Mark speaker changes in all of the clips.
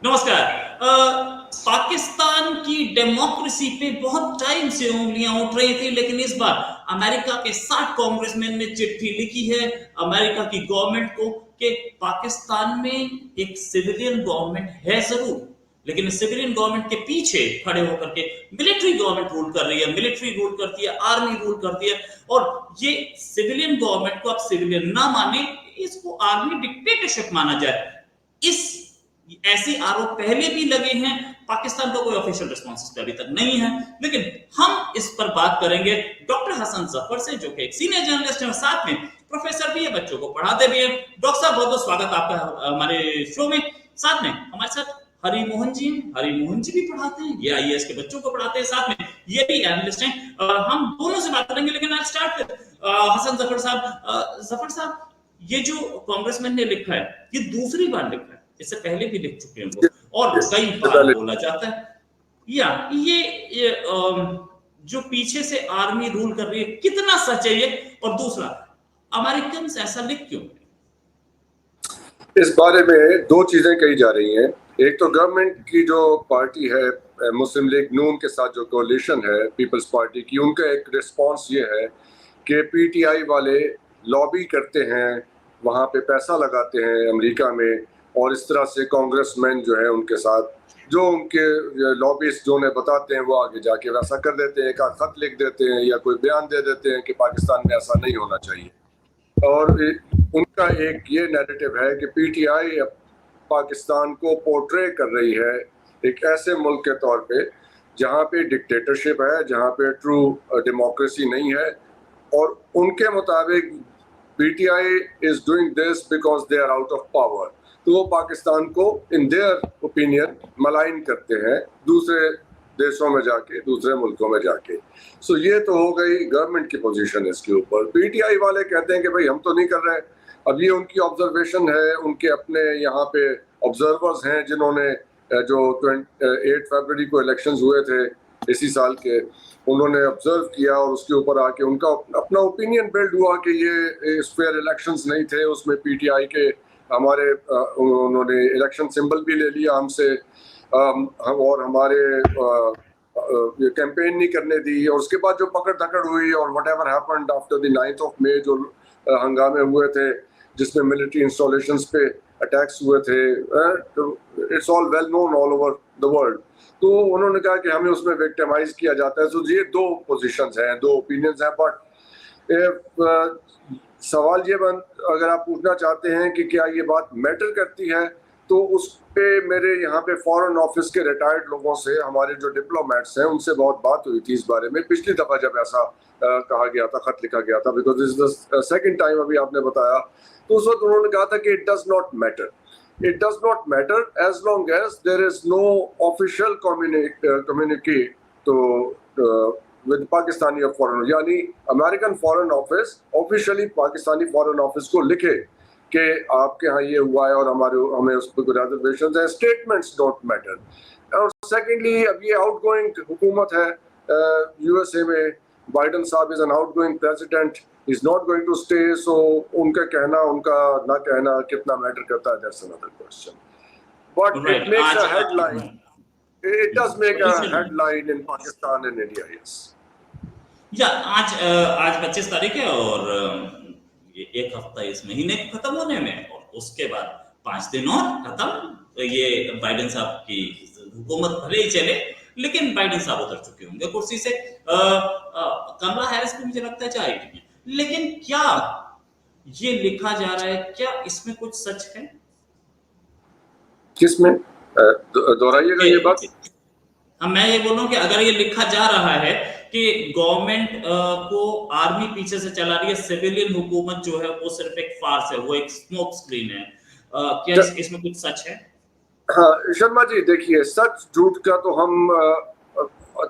Speaker 1: नमस्कार। पाकिस्तान की डेमोक्रेसी पे बहुत टाइम से उंगलियां उठ रही थी, लेकिन इस बार अमेरिका के 60 कांग्रेसमैन ने चिट्ठी लिखी है अमेरिका की गवर्नमेंट को कि पाकिस्तान में एक सिविलियन गवर्नमेंट है जरूर, लेकिन सिविलियन गवर्नमेंट के पीछे खड़े होकर के मिलिट्री गवर्नमेंट रूल कर रही है, मिलिट्री रूल करती है, आर्मी रूल करती है। और ये सिविलियन गवर्नमेंट को आप सिविलियन ना माने, इसको आर्मी डिक्टेटरशिप माना जाए। इस ऐसे आरोप पहले भी लगे हैं, पाकिस्तान का कोई ऑफिशियल रिस्पॉन्स अभी तक नहीं है, लेकिन हम इस पर बात करेंगे डॉक्टर हसन जफर से, जो कि एक सीनियर जर्नलिस्ट है, साथ में प्रोफेसर भी है, बच्चों को पढ़ाते भी हैं। डॉक्टर साहब, बहुत बहुत स्वागत आपका हमारे शो में। साथ में हमारे साथ हरि मोहन जी हैं, हरि मोहन जी भी पढ़ाते हैं, ये आईएएस के बच्चों को पढ़ाते हैं, साथ में ये भी एनालिस्ट हैं। हम दोनों से बात करेंगे, लेकिन आज स्टार्ट विद हसन जफर साहब। जफर साहब, ये जो कांग्रेसमैन ने लिखा है, ये दूसरी बार लिखा है, इससे पहले भी लिख चुके हैं वो, और कई बार बोला जाता है या ये जो पीछे से आर्मी रूल कर रही है, कितना सच है ये? और दूसरा, अमेरिकन ऐसा लिख क्यों?
Speaker 2: इस बारे में दो चीजें कही जा रही हैं। एक तो गवर्नमेंट की जो पार्टी है मुस्लिम लीग नून के साथ जो कोalition है पीपल्स पार्टी की, उनका एक रिस्पांस ये है कि पीटीआई वाले लॉबी करते हैं, वहाँ पे पैसा लगाते हैं अमेरिका में, और इस तरह से कांग्रेसमैन जो है उनके साथ जो उनके लॉबिस्ट जो उन्हें बताते हैं वो आगे जाके वैसा कर देते हैं, एक खत लिख देते हैं या कोई बयान दे देते हैं कि पाकिस्तान में ऐसा नहीं होना चाहिए। और उनका एक ये नैरेटिव है कि पीटीआई पाकिस्तान को पोर्ट्रे कर रही है एक ऐसे मुल्क के तौर पे जहाँ पे डिक्टेटरशिप है, जहाँ पे ट्रू डेमोक्रेसी नहीं है, और उनके मुताबिक PTI is doing this because they are out of power. तो वो पाकिस्तान को इन देयर ओपिनियन मलाइन करते हैं दूसरे देशों में जाके, दूसरे मुल्कों में जाके। सो ये तो हो गई गवर्नमेंट की पोजीशन इसके ऊपर। पीटीआई वाले कहते हैं कि भाई हम तो नहीं कर रहे। अब ये उनकी ऑब्जर्वेशन है, उनके अपने यहाँ पे ऑब्जर्वर्स हैं जिन्होंने जो 8 फरवरी को इलेक्शंस हुए थे इसी साल के, उन्होंने ऑब्जर्व किया और उसके ऊपर आके उनका अपना ओपिनियन बिल्ड हुआ कि ये फेयर इलेक्शंस नहीं थे, उसमें पीटीआई के हमारे उन्होंने इलेक्शन सिंबल भी ले लिया हमसे, और हमारे ये कैंपेन नहीं करने दी, और उसके बाद जो पकड़ धकड़ हुई और whatever happened after the 9th of May जो हंगामे हुए थे जिसमें मिलिट्री इंस्टॉलेशंस पे अटैक्स हुए थे, it's all well known all over the world. तो उन्होंने कहा कि हमें उसमें विक्टिमाइज किया जाता है। तो ये दो पोजीशंस हैं, दो ओपिनियंस हैं। बट सवाल ये अगर आप पूछना चाहते हैं कि क्या ये बात मैटर करती है, तो उस पे मेरे यहाँ पे फॉरेन ऑफिस के रिटायर्ड लोगों से, हमारे जो डिप्लोमेट्स हैं, उनसे बहुत बात हुई थी इस बारे में पिछली दफा जब ऐसा कहा गया था, खत लिखा गया था, because this is the second time अभी आपने बताया। तो उस वक्त उन्होंने कहा था कि it does not matter, it does not matter as long as there is no official communicate to with Pakistani foreign, यानी American foreign office officially Pakistani foreign office को लिखे कि आपके यहाँ ये हुआ है और हमें उस पर रिजर्वेशंस है। Statements don't matter. और सेकेंडली, अब ये आउटगोइंग हुकूमत है यूएसए में, बाइडन साहब is an outgoing president, is not going to stay. So उनका कहना, उनका ना कहना कितना मैटर करता है, that's another question. But it makes a headline, it does make a headline in Pakistan and India, yes.
Speaker 1: या आज 25 तारीख है और ये एक हफ्ता इस महीने खत्म होने में, और उसके बाद 5 दिन और खत्म। ये बाइडेन साहब की हुकूमत भले ही चले, लेकिन बाइडेन साहब उतर चुके होंगे कुर्सी से। कमला हैरिस को मुझे लगता है जाएगी, लेकिन क्या ये लिखा जा रहा है, क्या इसमें कुछ सच है?
Speaker 2: किसमें? दोहराइएगा ये बात।
Speaker 1: मैं ये बोल रहा हूँ कि अगर ये लिखा जा रहा है कि गवर्नमेंट को आर्मी पीछे से चला रही है, सिविलियन हुकूमत जो है वो सिर्फ एक फार्स है, वो एक स्मोक स्क्रीन है, क्या इसमें कुछ सच है?
Speaker 2: हाँ शर्मा जी, देखिए, सच झूठ का तो हम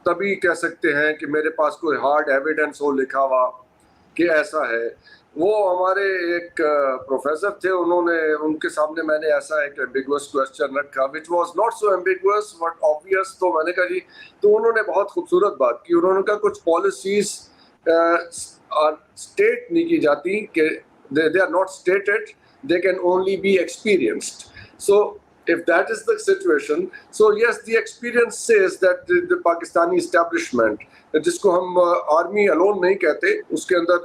Speaker 2: तभी कह सकते हैं कि मेरे पास कोई हार्ड एविडेंस हो लिखा हुआ कि ऐसा है। वो हमारे एक प्रोफेसर थे, उनके सामने मैंने ऐसा एक एम्बिगुअस क्वेश्चन रखा which was not so ambiguous but obvious. तो मैंने कहा जी, तो उन्होंने बहुत खूबसूरत बात की। उन्होंने कहा कुछ पॉलिसीज स्टेट नहीं की जाती, कि they are not stated, they can only be experienced. So If that is the situation, so yes, the experience says that the Pakistani establishment, जिसको हम आर्मी अलोन नहीं कहते, उसके अंदर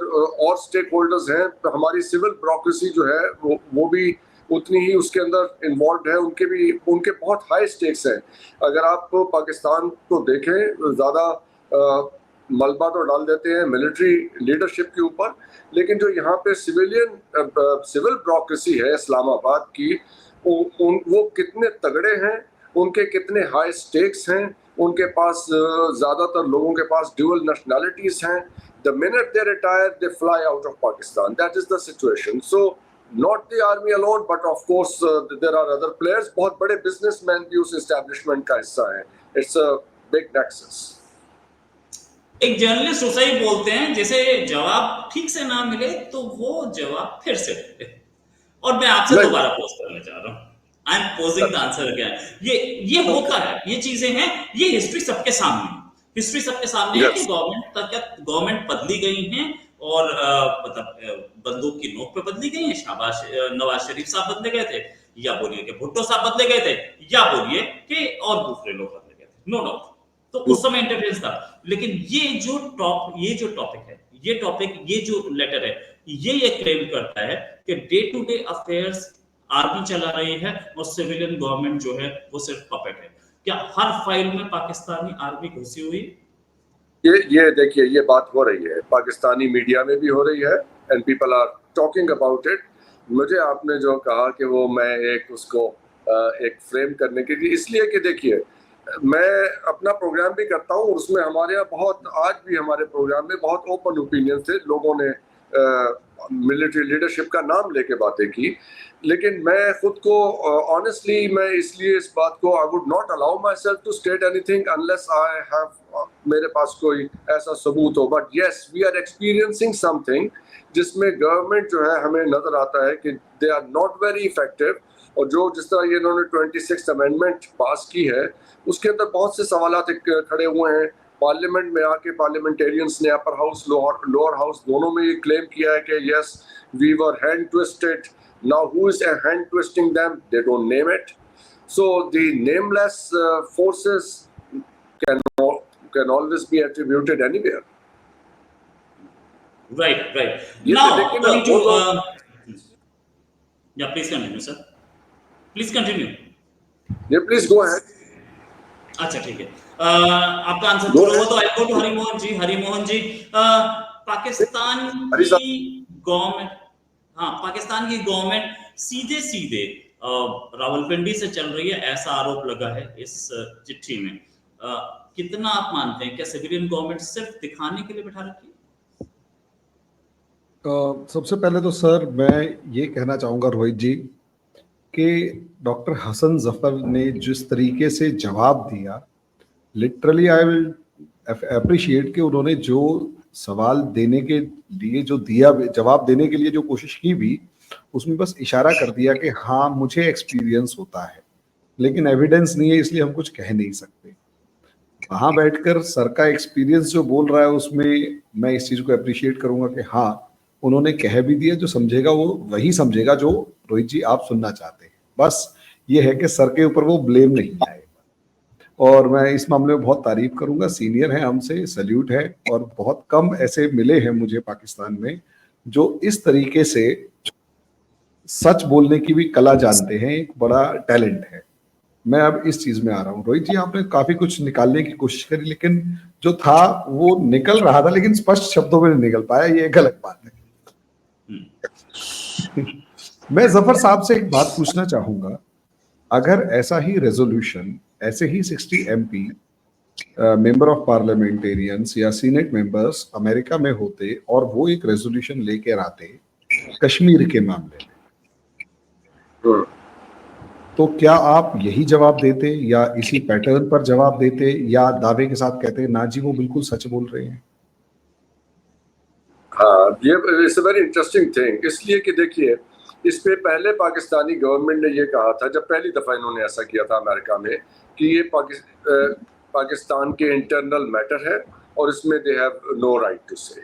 Speaker 2: और स्टेक होल्डर्स हैं, हमारी सिविल ब्यूरोक्रेसी जो है वो भी उतनी ही उसके अंदर इन्वॉल्व है, उनके बहुत हाई स्टेक्स हैं। अगर आप पाकिस्तान को देखें, ज़्यादा मलबा तो डाल देते हैं मिलिट्री लीडरशिप के ऊपर, लेकिन जो यहाँ पे सिविल ब्यूरोक्रेसी है इस्लामाबाद की, वो कितने तगड़े हैं, उनके कितने हाई स्टेक्स हैं, उनके पास ज़्यादातर लोगों के पास ड्यूअल नेशनैलिटीज़ हैं। The minute they retire, they fly out of Pakistan. That is the situation. So not the army alone, but of course there are other players. बहुत बड़े businessmen भी उस establishment का हिस्सा हैं. It's a big nexus.
Speaker 1: एक journalist उसे ही बोलते हैं जैसे जवाब ठीक से ना मिले तो वो जवाब फिर से मिले। और मैं आपसे दोबारा पोज करना चाह रहा हूँ, I am posing the answer again. ये होता है, ये चीजें हैं, ये हिस्ट्री सबके सामने है कि गवर्नमेंट बदली गई हैं और मतलब बंदूक की नोक पे बदली गई है। नवाज शरीफ साहब बदले गए थे, या बोलिए कि भुट्टो साहब बदले गए थे, या बोलिए कि और दूसरे लोग बदले गए थे, नो डाउट। तो उस समय इंटरफेरेंस था, लेकिन ये जो टॉपिक है, ये जो लेटर है, ये क्लेम करता है कि day to day affairs army चला रही है और सिविलियन गवर्नमेंट जो है वो सिर्फ पपेट है। क्या हर फाइल में पाकिस्तानी आर्मी घुसी हुई?
Speaker 2: ये देखिए, ये बात हो रही है, पाकिस्तानी मीडिया में भी हो रही है, and people are talking about it. मुझे आपने जो कहा कि वो मैं उसको एक फ्रेम करने के लिए, इसलिए कि देखिए, मैं अपना प्रोग्राम भी करता हूँ, उसमें हमारे यहाँ आज भी हमारे प्रोग्राम में बहुत ओपन ओपिनियन थे, लोगों ने मिलिट्री लीडरशिप का नाम लेके बातें की, लेकिन मैं खुद को ऑनेस्टली मैं इसलिए इस बात को, I would not allow myself to state anything unless I have मेरे पास कोई ऐसा सबूत हो। But yes, we are experiencing something जिसमें गवर्नमेंट जो है, हमें नजर आता है कि they are not very effective. और जिस तरह ये इन्होंने 26th अमेंडमेंट पास की है, उसके अंदर बहुत से सवाल खड़े हुए हैं। पार्लियामेंट में आके पार्लियामेंटेरियंस ने अपर हाउस लोअर हाउस दोनों में ये क्लेम किया है कि yes, we were hand twisted. Now who is hand twisting them? They don't name it. So the nameless forces can always be attributed anywhere.
Speaker 1: Right. Now, going to yeah, please continue, sir. Please continue.
Speaker 2: Yeah, please go ahead.
Speaker 1: अच्छा, ठीक है। आपका answer पूरा हुआ तो आई go to Harimohan जी। पाकिस्तान की government सीधे रावलपिंडी से चल रही है, ऐसा आरोप लगा है इस चिट्ठी में। कितना आप मानते हैं, क्या सिविलियन गवर्नमेंट सिर्फ दिखाने के लिए बैठा रखी है?
Speaker 3: सबसे पहले तो सर मैं ये कहना चाहूँगा रोहित जी कि डॉक्टर हसन जफर ने जिस तरीके से जवाब दिया, लिटरली आई विल अप्रिशिएट कि उन्होंने जो सवाल देने के लिए जो दिया, जवाब देने के लिए जो कोशिश की भी, उसमें बस इशारा कर दिया कि हाँ मुझे एक्सपीरियंस होता है, लेकिन एविडेंस नहीं है इसलिए हम कुछ कह नहीं सकते। वहाँ बैठकर सर का एक्सपीरियंस जो बोल रहा है उसमें मैं इस चीज़ को अप्रिशिएट करूँगा कि हाँ उन्होंने कह भी दिया, जो समझेगा वो वही समझेगा जो रोहित जी आप सुनना चाहते हैं। बस ये है कि सर के ऊपर वो ब्लेम नहीं आएगा, और मैं इस मामले में बहुत तारीफ करूँगा, सीनियर हैं हमसे, सल्यूट है, और बहुत कम ऐसे मिले हैं मुझे पाकिस्तान में जो इस तरीके से सच बोलने की भी कला जानते हैं, एक बड़ा टैलेंट है। मैं अब इस चीज में आ रहा हूँ। रोहित जी आपने काफी कुछ निकालने की कोशिश करी, लेकिन जो था वो निकल रहा था, लेकिन स्पष्ट शब्दों में नहीं निकल पाया, ये एक गलत बात है। मैं जफर साहब से एक बात पूछना चाहूंगा, अगर ऐसा ही रेजोल्यूशन, ऐसे ही 60 MP मेंबर ऑफ पार्लियामेंटेरियंस या सीनेट मेंबर्स अमेरिका में होते और वो एक रेजोल्यूशन लेकर आते कश्मीर के मामले में, तो क्या आप यही जवाब देते या इसी पैटर्न पर जवाब देते, या दावे के साथ कहते ना जी वो बिल्कुल सच बोल रहे हैं?
Speaker 2: हाँ, ये it's a very interesting thing, इसलिए कि देखिए, इस पे पहले पाकिस्तानी गवर्नमेंट ने ये कहा था, जब पहली दफ़ा इन्होंने ऐसा किया था अमेरिका में, कि ये पाकिस्तान के इंटरनल मैटर है और इसमें they have no right to say.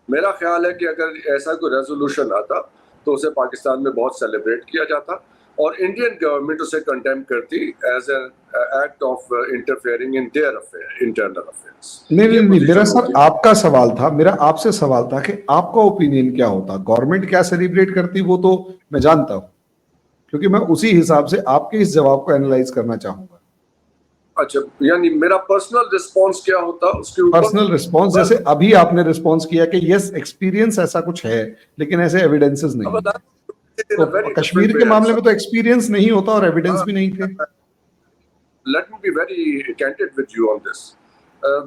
Speaker 2: मेरा ख्याल है कि अगर ऐसा कोई रेजोल्यूशन आता तो उसे पाकिस्तान में बहुत सेलिब्रेट किया जाता, और इंडियन गवर्नमेंट उसे कंडेम करती as an act of interfering in their affair, internal affairs.
Speaker 3: नहीं, मेरा सर आपका सवाल था, मेरा आपसे सवाल था कि आपका ओपिनियन क्या होता, गवर्नमेंट क्या सेलिब्रेट करती वो तो मैं जानता हूं, क्योंकि मैं उसी हिसाब से आपके इस जवाब को एनालाइज करना चाहूंगा।
Speaker 2: अच्छा, यानी मेरा पर्सनल रिस्पांस क्या होता उसके ऊपर?
Speaker 3: पर्सनल रिस्पांस, जैसे अभी आपने रिस्पांस किया कि यस एक्सपीरियंस ऐसा कुछ है, लेकिन ऐसे एविडेंसेस नहीं है। तो कश्मीर के मामले में तो एक्सपीरियंस नहीं होता और एविडेंस भी नहीं थे।
Speaker 2: Let me be very candid with you on this.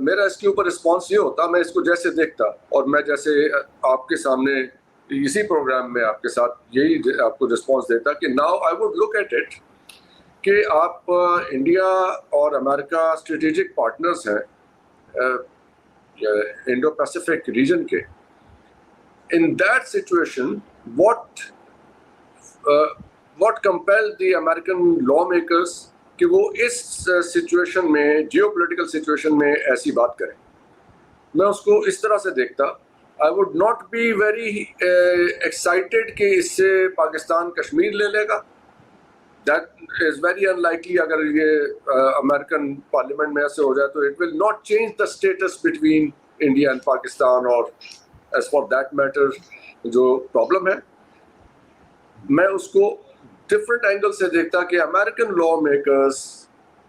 Speaker 2: मेरा इसके ऊपर रिस्पांस ये होता, मैं इसको जैसे देखता और मैं जैसे आपके सामने इसी प्रोग्राम में आपके साथ यही आपको रिस्पांस देता कि now I would look at it कि आप इंडिया और अमेरिका स्ट्रेटेजिक पार्टनर्स हैं इंडो पैसिफिक रीजन के। In that situation what compelled the American lawmakers कि वो इस सिचुएशन में, जियोपॉलिटिकल सिचुएशन में ऐसी बात करें? मैं उसको इस तरह से देखता, आई would not be very excited कि इससे पाकिस्तान कश्मीर ले लेगा। That is very unlikely. अगर ये अमेरिकन पार्लियामेंट में ऐसे हो जाए तो it will not change the status between India and Pakistan, और एज फॉर दैट मैटर जो प्रॉब्लम है मैं उसको डिफरेंट एंगल से देखता कि अमेरिकन लॉ मेकर्स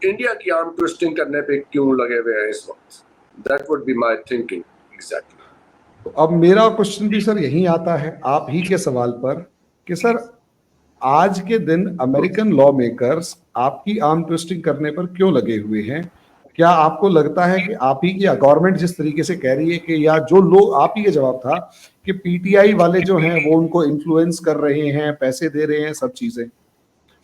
Speaker 2: इंडिया की आर्म ट्विस्टिंग करने पे क्यों लगे हुए हैं इस वक्त। That would be my thinking exactly.
Speaker 3: तो अब मेरा क्वेश्चन भी सर यही आता है आप ही के सवाल पर कि सर आज के दिन अमेरिकन लॉ मेकर्स आपकी आर्म ट्विस्टिंग करने पर क्यों लगे हुए हैं? क्या आपको लगता है कि आप ही की गवर्नमेंट जिस तरीके से कह रही है कि, या जो लोग, आप ही के जवाब था कि पीटीआई वाले जो हैं वो उनको इन्फ्लुएंस कर रहे हैं, पैसे दे रहे हैं, सब चीजें,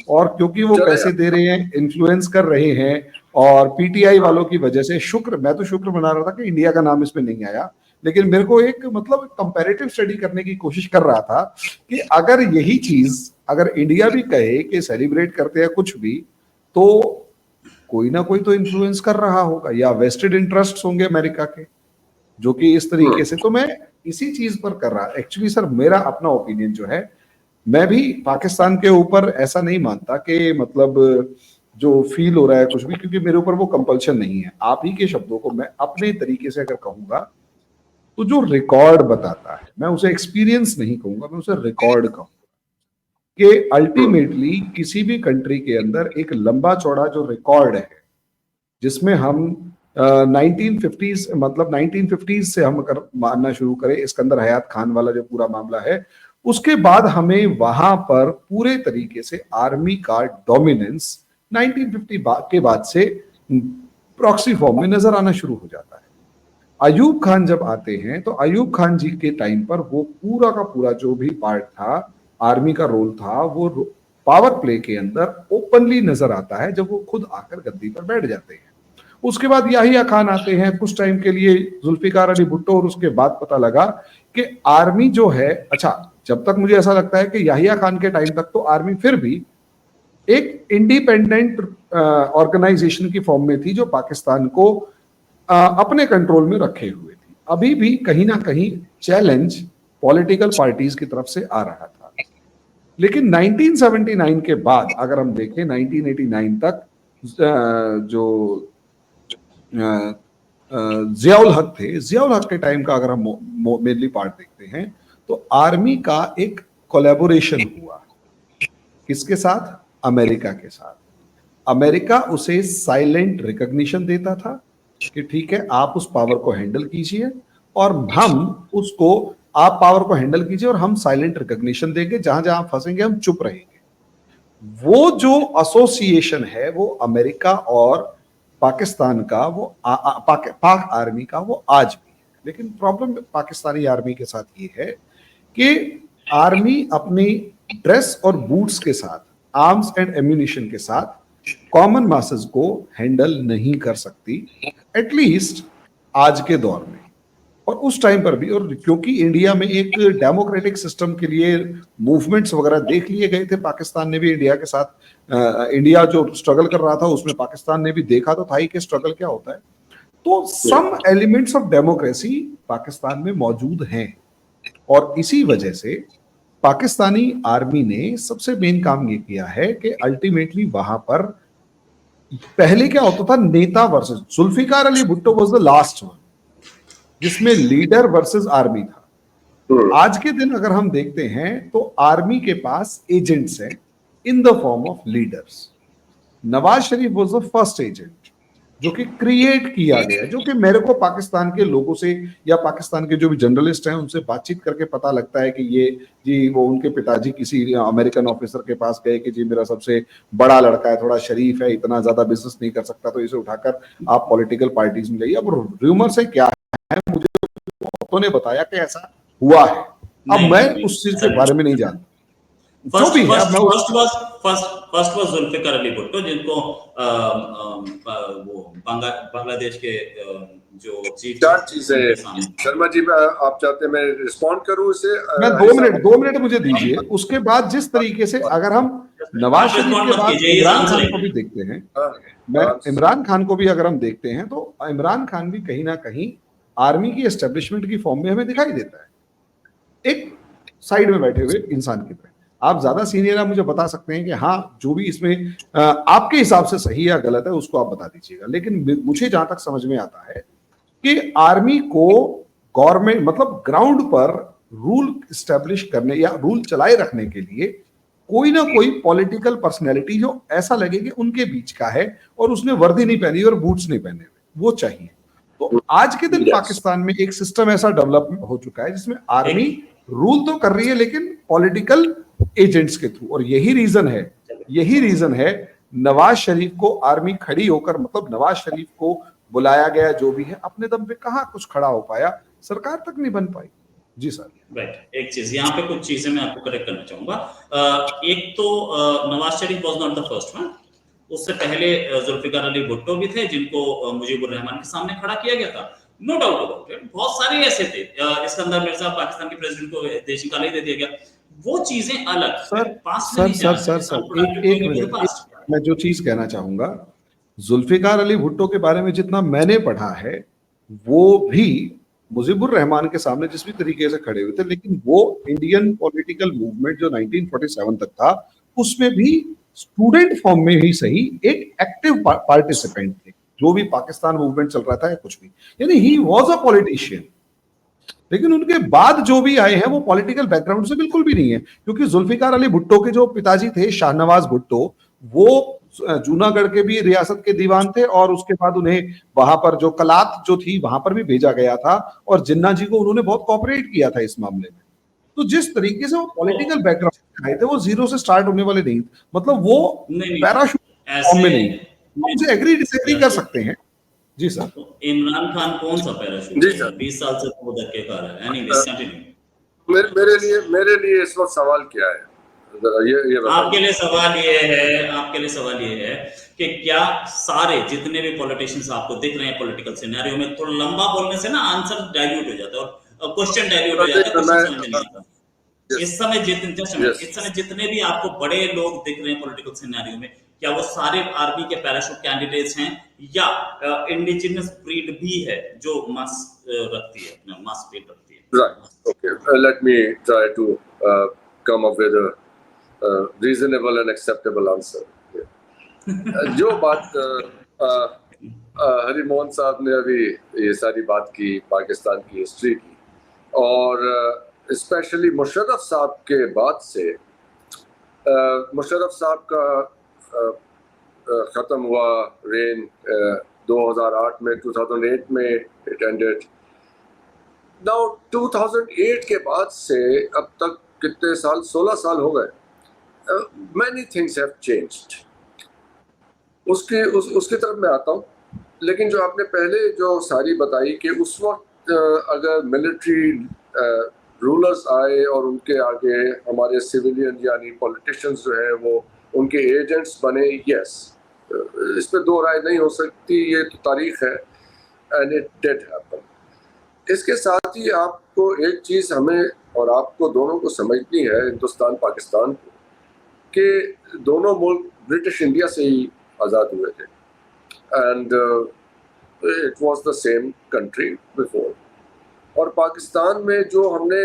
Speaker 3: और क्योंकि वो पैसे दे रहे हैं, इन्फ्लुएंस कर रहे हैं, और पीटीआई वालों की वजह से मैं तो शुक्र मना रहा था कि इंडिया का नाम इसमें नहीं आया, लेकिन मेरे को एक मतलब कंपैरेटिव स्टडी करने की कोशिश कर रहा था कि अगर यही चीज अगर इंडिया भी कहे कि सेलिब्रेट करते हैं कुछ भी, तो कोई ना कोई तो इन्फ्लुएंस कर रहा होगा, या वेस्टेड इंटरेस्ट होंगे अमेरिका के जो कि इस तरीके से। तो मैं इसी चीज पर कर रहा एक्चुअली सर, मेरा अपना ओपिनियन जो है, मैं भी पाकिस्तान के ऊपर ऐसा नहीं मानता कि मतलब जो फील हो रहा है कुछ भी, क्योंकि मेरे ऊपर वो कंपल्शन नहीं है। आप ही के शब्दों को मैं अपने तरीके से अगर कहूंगा तो जो रिकॉर्ड बताता है, मैं उसे एक्सपीरियंस नहीं कहूंगा, मैं उसे रिकॉर्ड कहूंगा कि अल्टीमेटली किसी भी कंट्री के अंदर एक लंबा चौड़ा जो रिकॉर्ड है, जिसमें हम 1950s मतलब 1950s से हम अगर मानना शुरू करें, इस्कंदर हयात खान वाला जो पूरा मामला है, उसके बाद हमें वहां पर पूरे तरीके से आर्मी का डोमिनेंस 1950 के बाद से प्रॉक्सी फॉर्म में नजर आना शुरू हो जाता है। अयूब खान जब आते हैं तो अयूब खान जी के टाइम पर वो पूरा का पूरा जो भी पार्ट था, आर्मी का रोल था, वो पावर प्ले के अंदर ओपनली नजर आता है जब वो खुद आकर गद्दी पर बैठ जाते हैं। उसके बाद याहिया खान आते हैं कुछ टाइम के लिए, जुल्फिकार अली भुट्टो, और उसके बाद पता लगा कि आर्मी जो है, अच्छा जब तक मुझे ऐसा लगता है कि याहिया खान के टाइम तक तो आर्मी फिर भी एक इंडिपेंडेंट ऑर्गेनाइजेशन की फॉर्म में थी जो पाकिस्तान को अपने कंट्रोल में रखे हुए थी। अभी भी कहीं ना कहीं चैलेंज पॉलिटिकल पार्टीज की तरफ से आ रहा था, लेकिन 1979 के बाद अगर हम देखें 1989 तक जो जियाउल हक थे, जियाउल हक के टाइम का अगर हम मेनली पार्ट देखते हैं तो आर्मी का एक कोलैबोरेशन हुआ, किसके साथ? अमेरिका के साथ। अमेरिका उसे साइलेंट रिकॉग्निशन देता था कि ठीक है आप उस पावर को हैंडल कीजिए और हम उसको, आप पावर को हैंडल कीजिए और हम साइलेंट रिकॉग्निशन देंगे, जहां जहां आप फंसेंगे हम चुप रहेंगे। वो जो एसोसिएशन है वो अमेरिका और पाकिस्तान का, वो पाक आर्मी का, वो आज भी है। लेकिन प्रॉब्लम पाकिस्तानी आर्मी के साथ ये है कि आर्मी अपनी ड्रेस और बूट्स के साथ, आर्म्स एंड एम्यूनिशन के साथ कॉमन मासेस को हैंडल नहीं कर सकती, एटलीस्ट आज के दौर में। और उस टाइम पर भी, और क्योंकि इंडिया में एक डेमोक्रेटिक सिस्टम के लिए मूवमेंट्स वगैरह देख लिए गए थे, पाकिस्तान ने भी इंडिया के साथ, इंडिया जो स्ट्रगल कर रहा था उसमें पाकिस्तान ने भी देखा तो था ही कि स्ट्रगल क्या होता है। तो some elements of democracy Pakistan में मौजूद हैं, और इसी वजह से पाकिस्तानी आर्मी ने सबसे मेन काम ये किया है कि अल्टीमेटली वहां पर पहले क्या होता था, नेता versus, Zulfikar Ali Bhutto was the last one जिसमें लीडर वर्सेस आर्मी था। आज के दिन अगर हम देखते हैं तो आर्मी के पास एजेंट्स हैं in the form of leaders. Nawaz Sharif was the first agent जो कि क्रिएट किया गया, जो कि मेरे को पाकिस्तान के लोगों से या पाकिस्तान के जो भी जर्नलिस्ट हैं उनसे बातचीत करके पता लगता है कि ये जी वो उनके पिताजी किसी अमेरिकन ऑफिसर के पास गए कि जी मेरा सबसे बड़ा लड़का है, थोड़ा शरीफ है, इतना ज्यादा बिजनेस नहीं कर सकता, तो इसे उठाकर आप पॉलिटिकल पार्टीज में जाइए। अब रूमर से क्या है, मुझे बहुतों ने बताया कि ऐसा हुआ है। अब मैं उस चीज के बारे में नहीं जानता।
Speaker 1: फर्स्ट वाज जुल्फिकार अली भुट्टो, जिनको वो बांग्लादेश के जो चीफ।
Speaker 2: चार चीजें शर्मा जी, आप चाहते हैं मैं रिस्पॉन्ड करूं इसे?
Speaker 3: मैं 2 मिनट मुझे दीजिए। उसके बाद जिस तरीके से अगर हम नवाज शरीफ के बाद इमरान खान को भी देखते हैं, मैं इमरान खान को भी अगर हम देखते हैं तो इमरान खान भी कहीं ना कहीं आर्मी की एस्टेब्लिशमेंट की फॉर्म में हमें दिखाई देता है, एक साइड में बैठे हुए इंसान की तरह। आप ज्यादा सीनियर है, मुझे बता सकते हैं कि हाँ जो भी इसमें आपके हिसाब से सही या गलत है उसको आप बता दीजिएगा। लेकिन मुझे जहां तक समझ में आता है कि आर्मी को गवर्नमेंट मतलब ग्राउंड पर रूल स्टैब्लिश करने या रूल चलाए रखने के लिए कोई ना कोई पॉलिटिकल पर्सनैलिटी जो ऐसा लगे कि उनके बीच का है और उसने वर्दी नहीं पहनी और बूट्स नहीं पहने हुए, वो चाहिए। तो आज के दिन पाकिस्तान में एक सिस्टम ऐसा डेवलप हो चुका है जिसमें आर्मी रूल तो कर रही है लेकिन पॉलिटिकल एजेंट्स के थ्रू। और यही रीजन है नवाज शरीफ को आर्मी खड़ी होकर, मतलब नवाज शरीफ को बुलाया गया जो भी है, अपने दम पे कहां कुछ खड़ा हो पाया, सरकार तक नहीं बन पाई। जी सर।
Speaker 1: राइट, एक चीज यहाँ पे कुछ चीजें मैं आपको करेक्ट करना चाहूंगा। एक तो Nawaz Sharif was not the first one, उससे पहले जुल्फिकार अली भुट्टो भी थे जिनको मुजीबुर रहमान के सामने खड़ा किया गया था, नो डाउट अबाउट इट। बहुत सारे ऐसे थे, इस्कंदर मिर्जा पाकिस्तान के प्रेसिडेंट को देश निकाला ही दे दिया गया, वो चीजें अलग।
Speaker 3: सर एक मिनट, मैं जो चीज कहना चाहूंगा, जुल्फिकार अली भुट्टो के बारे में जितना मैंने पढ़ा है वो भी मुजीबुर रहमान के सामने जिस भी तरीके से खड़े हुए थे, लेकिन वो इंडियन पॉलिटिकल मूवमेंट जो 1947 तक था उसमें भी स्टूडेंट फॉर्म में ही सही एक एक्टिव पार्टिसिपेंट थे, जो भी पाकिस्तान मूवमेंट चल रहा था या कुछ भी, यानी ही वाज अ पॉलिटिशियन। लेकिन उनके बाद जो भी आए हैं वो पॉलिटिकल बैकग्राउंड से बिल्कुल भी नहीं है, क्योंकि जुल्फिकार अली भुट्टो के जो पिताजी थे शाहनवाज भुट्टो, वो जूनागढ़ के भी रियासत के दीवान थे और उसके बाद उन्हें वहां पर जो कलात जो थी वहां पर भी भेजा गया था और जिन्ना जी को उन्होंने बहुत कोऑपरेट किया था इस मामले में। तो जिस तरीके से वो पॉलिटिकल बैकग्राउंड आए थे वो जीरो से स्टार्ट होने वाले नहीं, मतलब वो पैराशूट फॉर्म में नहीं। उनसे एग्री डिसएग्री कर सकते हैं। जी सर।
Speaker 1: इमरान खान कौन सा पैराशूट?
Speaker 2: जी सर,
Speaker 1: 20 साल से वो धक्के खा रहा है। Anyways continue.
Speaker 2: मेरे लिए इस वक्त सवाल क्या है, ये
Speaker 1: आपके लिए सवाल ये है कि क्या सारे जितने भी पॉलिटिशियंस आपको दिख रहे हैं पॉलिटिकल सिनेरियो में, थोड़ा लंबा बोलने से ना आंसर डाइल्यूट हो जाता है और क्वेश्चन डाइल्यूट हो जाता है, कुछ समझ नहीं आता। इस समय जितने भी आपको बड़े लोग दिख रहे हैं पॉलिटिकल सिनेरियो में, क्या वो सारे आर्मी के पैराशूट कैंडिडेट्स हैं या इंडिजिनस ब्रीड भी है जो मास रखती है, अपना मास ब्रीड रखती है?
Speaker 2: Right, okay, let me try to come up with reasonable and acceptable answer. जो बात हरिमोहन साहब ने अभी ये सारी बात की पाकिस्तान की हिस्ट्री की, और स्पेशली मुशर्रफ साहब के बाद से, मुशर्रफ साहब का ख़त्म हुआ रेन 2008 में, 2008 में इट एंडेड। नाउ 2008 के बाद से अब तक कितने साल, 16 साल हो गए। Many things have changed. उसकी तरफ मैं आता हूँ, लेकिन जो आपने पहले जो सारी बताई कि उस वक्त अगर मिलिट्री रूलर्स आए और उनके आगे हमारे सिविलियन यानी पॉलिटिशियंस जो है वो उनके एजेंट्स बने, यस, इस पे दो राय नहीं हो सकती, ये तो तारीख है, एंड इट डिड हैपन। इसके साथ ही आपको एक चीज़ हमें और आपको दोनों को समझनी है, हिंदुस्तान पाकिस्तान को, कि दोनों मुल्क ब्रिटिश इंडिया से ही आज़ाद हुए थे, and it was the same country before. और पाकिस्तान में जो हमने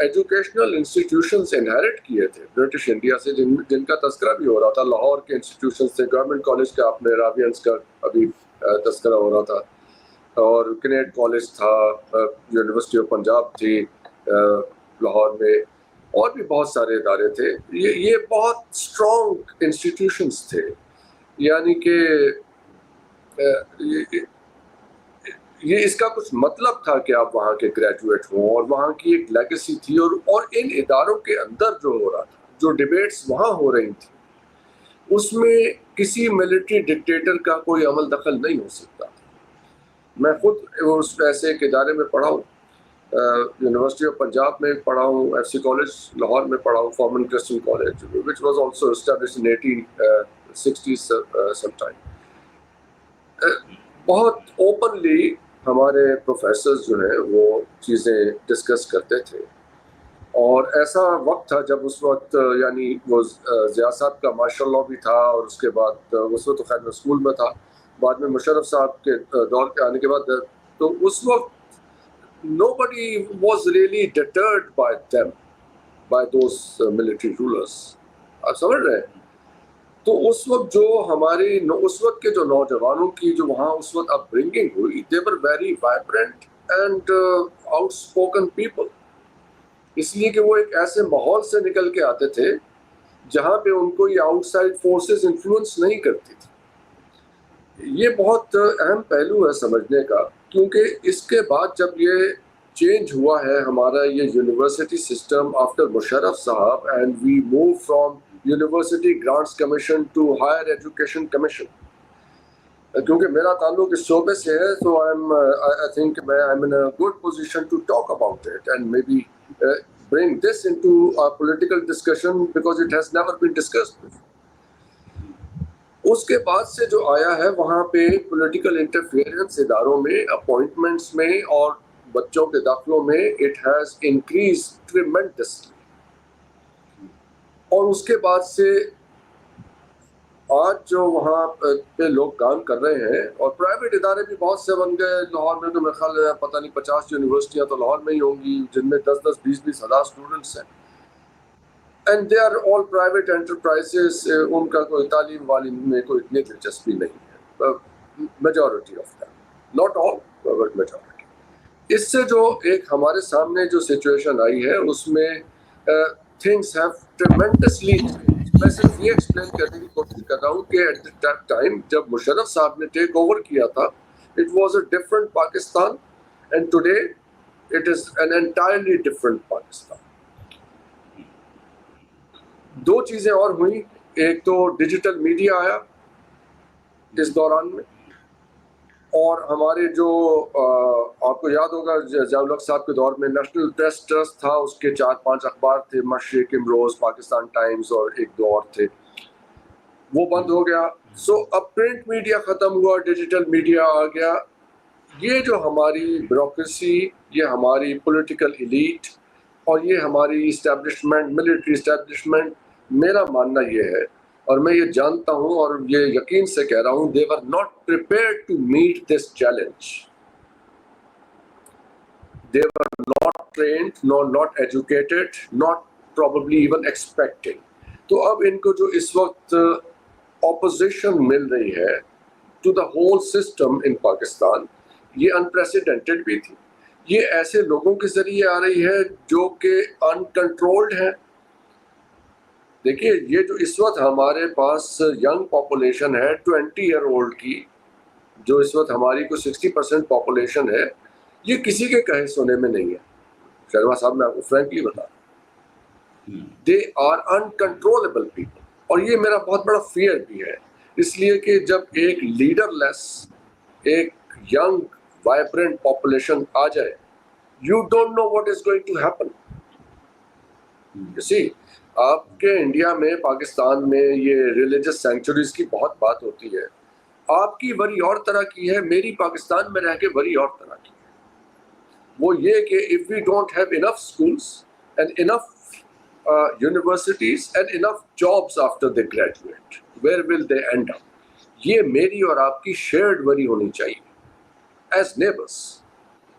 Speaker 2: एजुकेशनल इंस्टीट्यूशंस इनहेरिट किए थे ब्रिटिश इंडिया से, जिनका तस्करा भी हो रहा था। लाहौर के इंस्टीट्यूशंस थे, गवर्नमेंट कॉलेज का आपने रावियंस का अभी तस्करा हो रहा था, और किनेट कॉलेज था, यूनिवर्सिटी ऑफ पंजाब थी लाहौर में, और भी बहुत सारे इदारे थे। ये बहुत स्ट्रॉन्ग इंस्टीट्यूशंस थे, यानी कि ये इसका कुछ मतलब था कि आप वहाँ के ग्रेजुएट हों, और वहाँ की एक लेगेसी थी। और इन इदारों के अंदर जो हो रहा था, जो डिबेट्स वहाँ हो रही थी, उसमें किसी मिलिट्री डिक्टेटर का कोई अमल दखल नहीं हो सकता। मैं खुद उस ऐसे एक इदारे में पढ़ा हूँ, यूनिवर्सिटी ऑफ पंजाब में पढ़ा हूँ, FC कॉलेज लाहौर में पढ़ा हूँ, Forman Christian college, which was also established in 1860s sometime. बहुत ओपनली हमारे प्रोफेसर्स जो हैं वो चीज़ें डिस्कस करते थे। और ऐसा वक्त था जब उस वक्त यानी वो ज़िया साहब का मार्शल लॉ भी था, और उसके बाद उस वक्त तो खैर मैं स्कूल में था, बाद में मुशर्रफ साहब के दौर के आने के बाद, तो उस वक्त nobody was really deterred by them, by those military rulers। आप समझ रहे हैं? तो उस वक्त जो हमारी उस वक्त के जो नौजवानों की जो वहाँ उस वक्त अपब्रिंगिंग हुई, they were very vibrant and outspoken people, इसलिए कि वो एक ऐसे माहौल से निकल के आते थे जहाँ पे उनको ये आउटसाइड फोर्सेस इन्फ्लुएंस नहीं करती थी। ये बहुत अहम पहलू है समझने का, क्योंकि इसके बाद जब ये चेंज हुआ है हमारा ये यूनिवर्सिटी सिस्टम आफ्टर मुशर्रफ साहब, and we move from university grants commission to higher education commission, क्योंकि मेरा ताल्लुक इस शोबे से है, तो I think I am in a good position to talk about it and maybe bring this into a political discussion because it has never been discussed before। उसके बाद से जो आया है वहाँ पे पॉलिटिकल इंटरफेरेंस इदारों में, अपॉइंटमेंट्स में और बच्चों के दाखिलों में, इट हैज इंक्रीज ट्रेमेंडसली। और उसके बाद से आज जो वहाँ पे लोग काम कर रहे हैं, और प्राइवेट इदारे भी बहुत से बन गए लाहौर में, तो मेरे ख्याल है पता नहीं 50 यूनिवर्सिटियाँ तो लाहौर में ही होंगी, जिनमें 10-10, 20-20 हज़ार स्टूडेंट्स हैं, and they are all private enterprises. उनका कोई तालीम वालीम में कोई इतनी दिलचस्पी नहीं है, majority of them, not all but majority. इससे जो एक हमारे सामने जो सिचुएशन आई है उसमें थिंग्स हैव ट्रेमेंडसली। मैं सिर्फ ये एक्सप्लेन करने की कोशिश कर रहा हूँ कि एट द टाइम जब मुशर्रफ साहब ने टेक ओवर किया था, it was a different Pakistan, and today it is an entirely different Pakistan. दो चीजें और हुई, एक तो डिजिटल मीडिया आया इस दौरान में, और हमारे जो आपको याद होगा ज़ियाउल हक साहब के दौर में नेशनल प्रेस ट्रस्ट था, उसके 4-5 अखबार थे, मशरिक, इमरोज़, पाकिस्तान टाइम्स और एक दो और थे, वो बंद हो गया। सो अब प्रिंट मीडिया ख़त्म हुआ, डिजिटल मीडिया आ गया। ये जो हमारी ब्यूरोक्रेसी, ये हमारी पॉलिटिकल एलीट और ये हमारी इस्टेब्लिशमेंट, मिलिट्री इस्टेब्लिशमेंट, मेरा मानना ये है और मैं ये जानता हूँ और ये यकीन से कह रहा हूँ, they were not prepared to meet this challenge। They were not trained, not educated, not probably even expecting। तो अब इनको जो इस वक्त opposition मिल रही है to the whole system in Pakistan, ये unprecedented भी थी। ये ऐसे लोगों के जरिए आ रही है जो कि uncontrolled है। देखिए, ये जो इस वक्त हमारे पास यंग पॉपुलेशन है 20 ईयर ओल्ड की, जो इस वक्त हमारी को 60% पॉपुलेशन है, ये किसी के कहे सुने में नहीं है। शर्मा साहब, मैं आपको फ्रैंकली बता, दे आर अनकंट्रोलेबल पीपल, और ये मेरा बहुत बड़ा फियर भी है, इसलिए कि जब एक लीडरलेस, एक यंग वाइब्रेंट पॉपुलेशन आ जाए, you don't know what is going to happen. You see, आपके इंडिया में, पाकिस्तान में ये रिलीजियस सेंचुरीज की बहुत बात होती है। आपकी वरी और तरह की है, मेरी पाकिस्तान में रह के वरी और तरह की है। वो ये कि if we don't have enough schools and enough universities and enough jobs after the graduate, where will they end up? ये मेरी और आपकी शेयर्ड वरी होनी चाहिए as neighbours,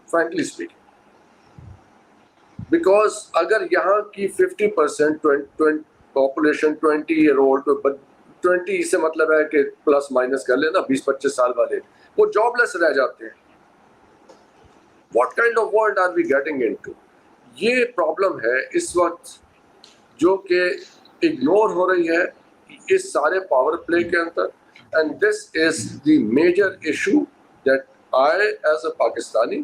Speaker 2: frankly speaking. Because अगर यहाँ की 50% पॉपुलेशन 20-year-old, 20 से मतलब है कि प्लस माइनस कर लेना 20-25 साल वाले, वो जॉबलेस रह जाते हैं। What kind of world are we getting into? ये प्रॉब्लम है इस वक्त जो कि इग्नोर हो रही है इस सारे पावर प्ले के अंदर, and this is the major issue that I as a Pakistani